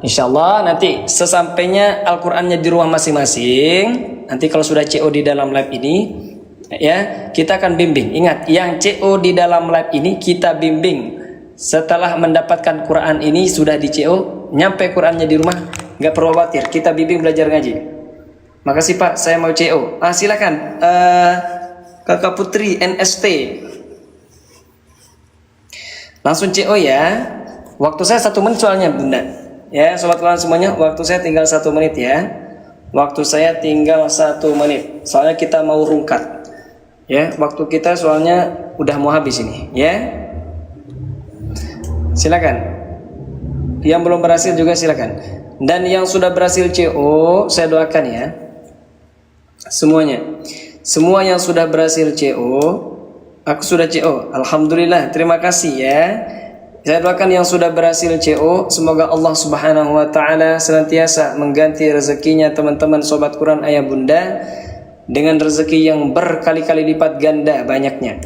Insyaallah nanti sesampainya Al-Qur'annya di rumah masing-masing, nanti kalau sudah CO di dalam lab ini, ya, kita akan bimbing. Ingat, yang CO di dalam lab ini kita bimbing. Setelah mendapatkan Quran ini sudah di CO, nyampe Qurannya di rumah, nggak perlu khawatir, kita bimbing belajar ngaji. Makasih Pak, saya mau CO. Silakan, Kakak Putri NST, langsung CO ya. Waktu saya 1 menit soalnya Bunda. Ya, sobat Quran semuanya, waktu saya tinggal 1 menit ya. Waktu saya tinggal 1 menit. Soalnya kita mau rungkat. Ya, waktu kita soalnya udah mau habis ini. Ya. Silakan. Yang belum berhasil juga silakan. Dan yang sudah berhasil CO, saya doakan ya. Semuanya. Semua yang sudah berhasil CO, aku sudah CO. Alhamdulillah, terima kasih ya. Saya doakan yang sudah berhasil CO, semoga Allah Subhanahu wa taala senantiasa mengganti rezekinya teman-teman sobat Quran ayah bunda dengan rezeki yang berkali-kali lipat ganda banyaknya.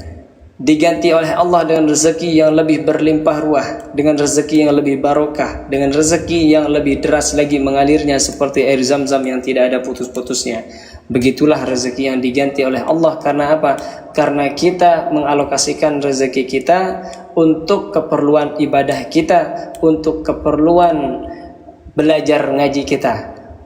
diganti oleh Allah dengan rezeki yang lebih berlimpah ruah, dengan rezeki yang lebih barokah, dengan rezeki yang lebih deras lagi mengalirnya seperti air zam-zam yang tidak ada putus-putusnya. Begitulah rezeki yang diganti oleh Allah. Karena apa? Karena kita mengalokasikan rezeki kita untuk keperluan ibadah kita, untuk keperluan belajar ngaji kita,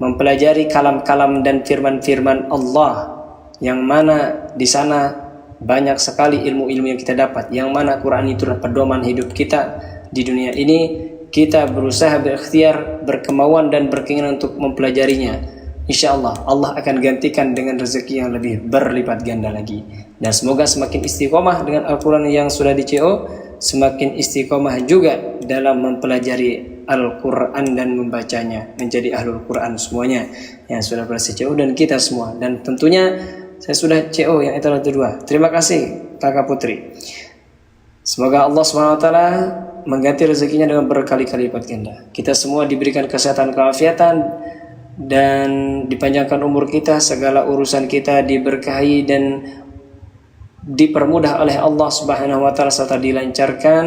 mempelajari kalam-kalam dan firman-firman Allah, yang mana di sana banyak sekali ilmu-ilmu yang kita dapat, yang mana Quran itu adalah pedoman hidup kita di dunia ini. Kita berusaha, berikhtiar, berkemauan dan berkeinginan untuk mempelajarinya. Insya Allah, Allah akan gantikan dengan rezeki yang lebih berlipat ganda lagi. Dan semoga semakin istiqomah dengan Al-Quran yang sudah di CO, semakin istiqomah juga dalam mempelajari Al-Quran dan membacanya, menjadi ahlul Quran semuanya yang sudah berhasil CO dan kita semua. Dan tentunya saya sudah CO yang itu kedua. Terima kasih kakak putri. Semoga Allah SWT mengganti rezekinya dengan berkali-kali lipat ganda. Kita semua diberikan kesehatan, keafiatan, dan dipanjangkan umur kita, segala urusan kita diberkahi dan dipermudah oleh Allah Subhanahu wa taala serta dilancarkan.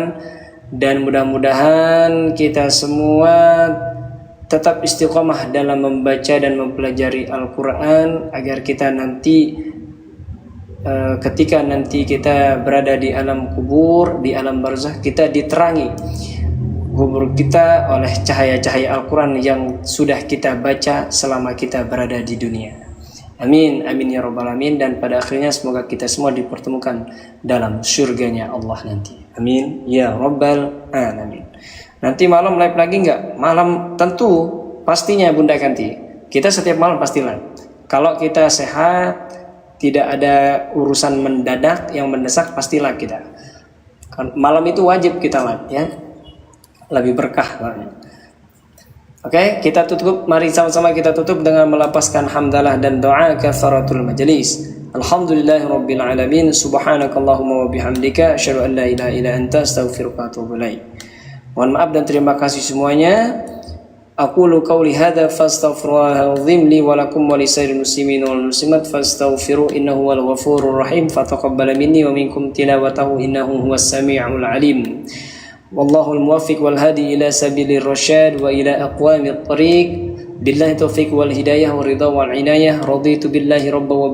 Dan mudah-mudahan kita semua tetap istiqomah dalam membaca dan mempelajari Al-Quran, agar kita nanti ketika nanti kita berada di alam kubur, di alam barzakh, kita diterangi kubur kita oleh cahaya-cahaya Al-Quran yang sudah kita baca selama kita berada di dunia. Amin, amin ya rabbal alamin. Dan pada akhirnya semoga kita semua dipertemukan dalam surganya Allah nanti. Amin ya rabbal alamin. Nanti malam live lagi enggak? Malam tentu, pastinya Bunda Kanti. Kita setiap malam pasti live. Kalau kita sehat, tidak ada urusan mendadak yang mendesak, pasti live kita. Malam itu wajib kita live ya. Lebih berkah. Oke, kita tutup. Mari sama-sama kita tutup dengan melapaskan hamdalah dan doa kafaratul majelis. Alhamdulillahirabbil alamin. Subhanakallahumma wa bihamdika asyhadu an la ilaha illa anta astaghfiruka wa atubu ilaik. Mohon maaf dan terima kasih semuanya. Aqulu qawli hadza fastaghfirullahal azim li wa lakum wa lisairil muslimin wal muslimat fastaghfiru innahu wal ghafurur rahim fataqabbal minni wa minkum tilawatahu innahu huwas samiul alim. Wallahul muwaffiq wal hadi ila sabilir rasyad wa ila aqwamit thariq. Billahi taufiq wal hidayah wa ridha wal inayah. Raditu billahi rabban wa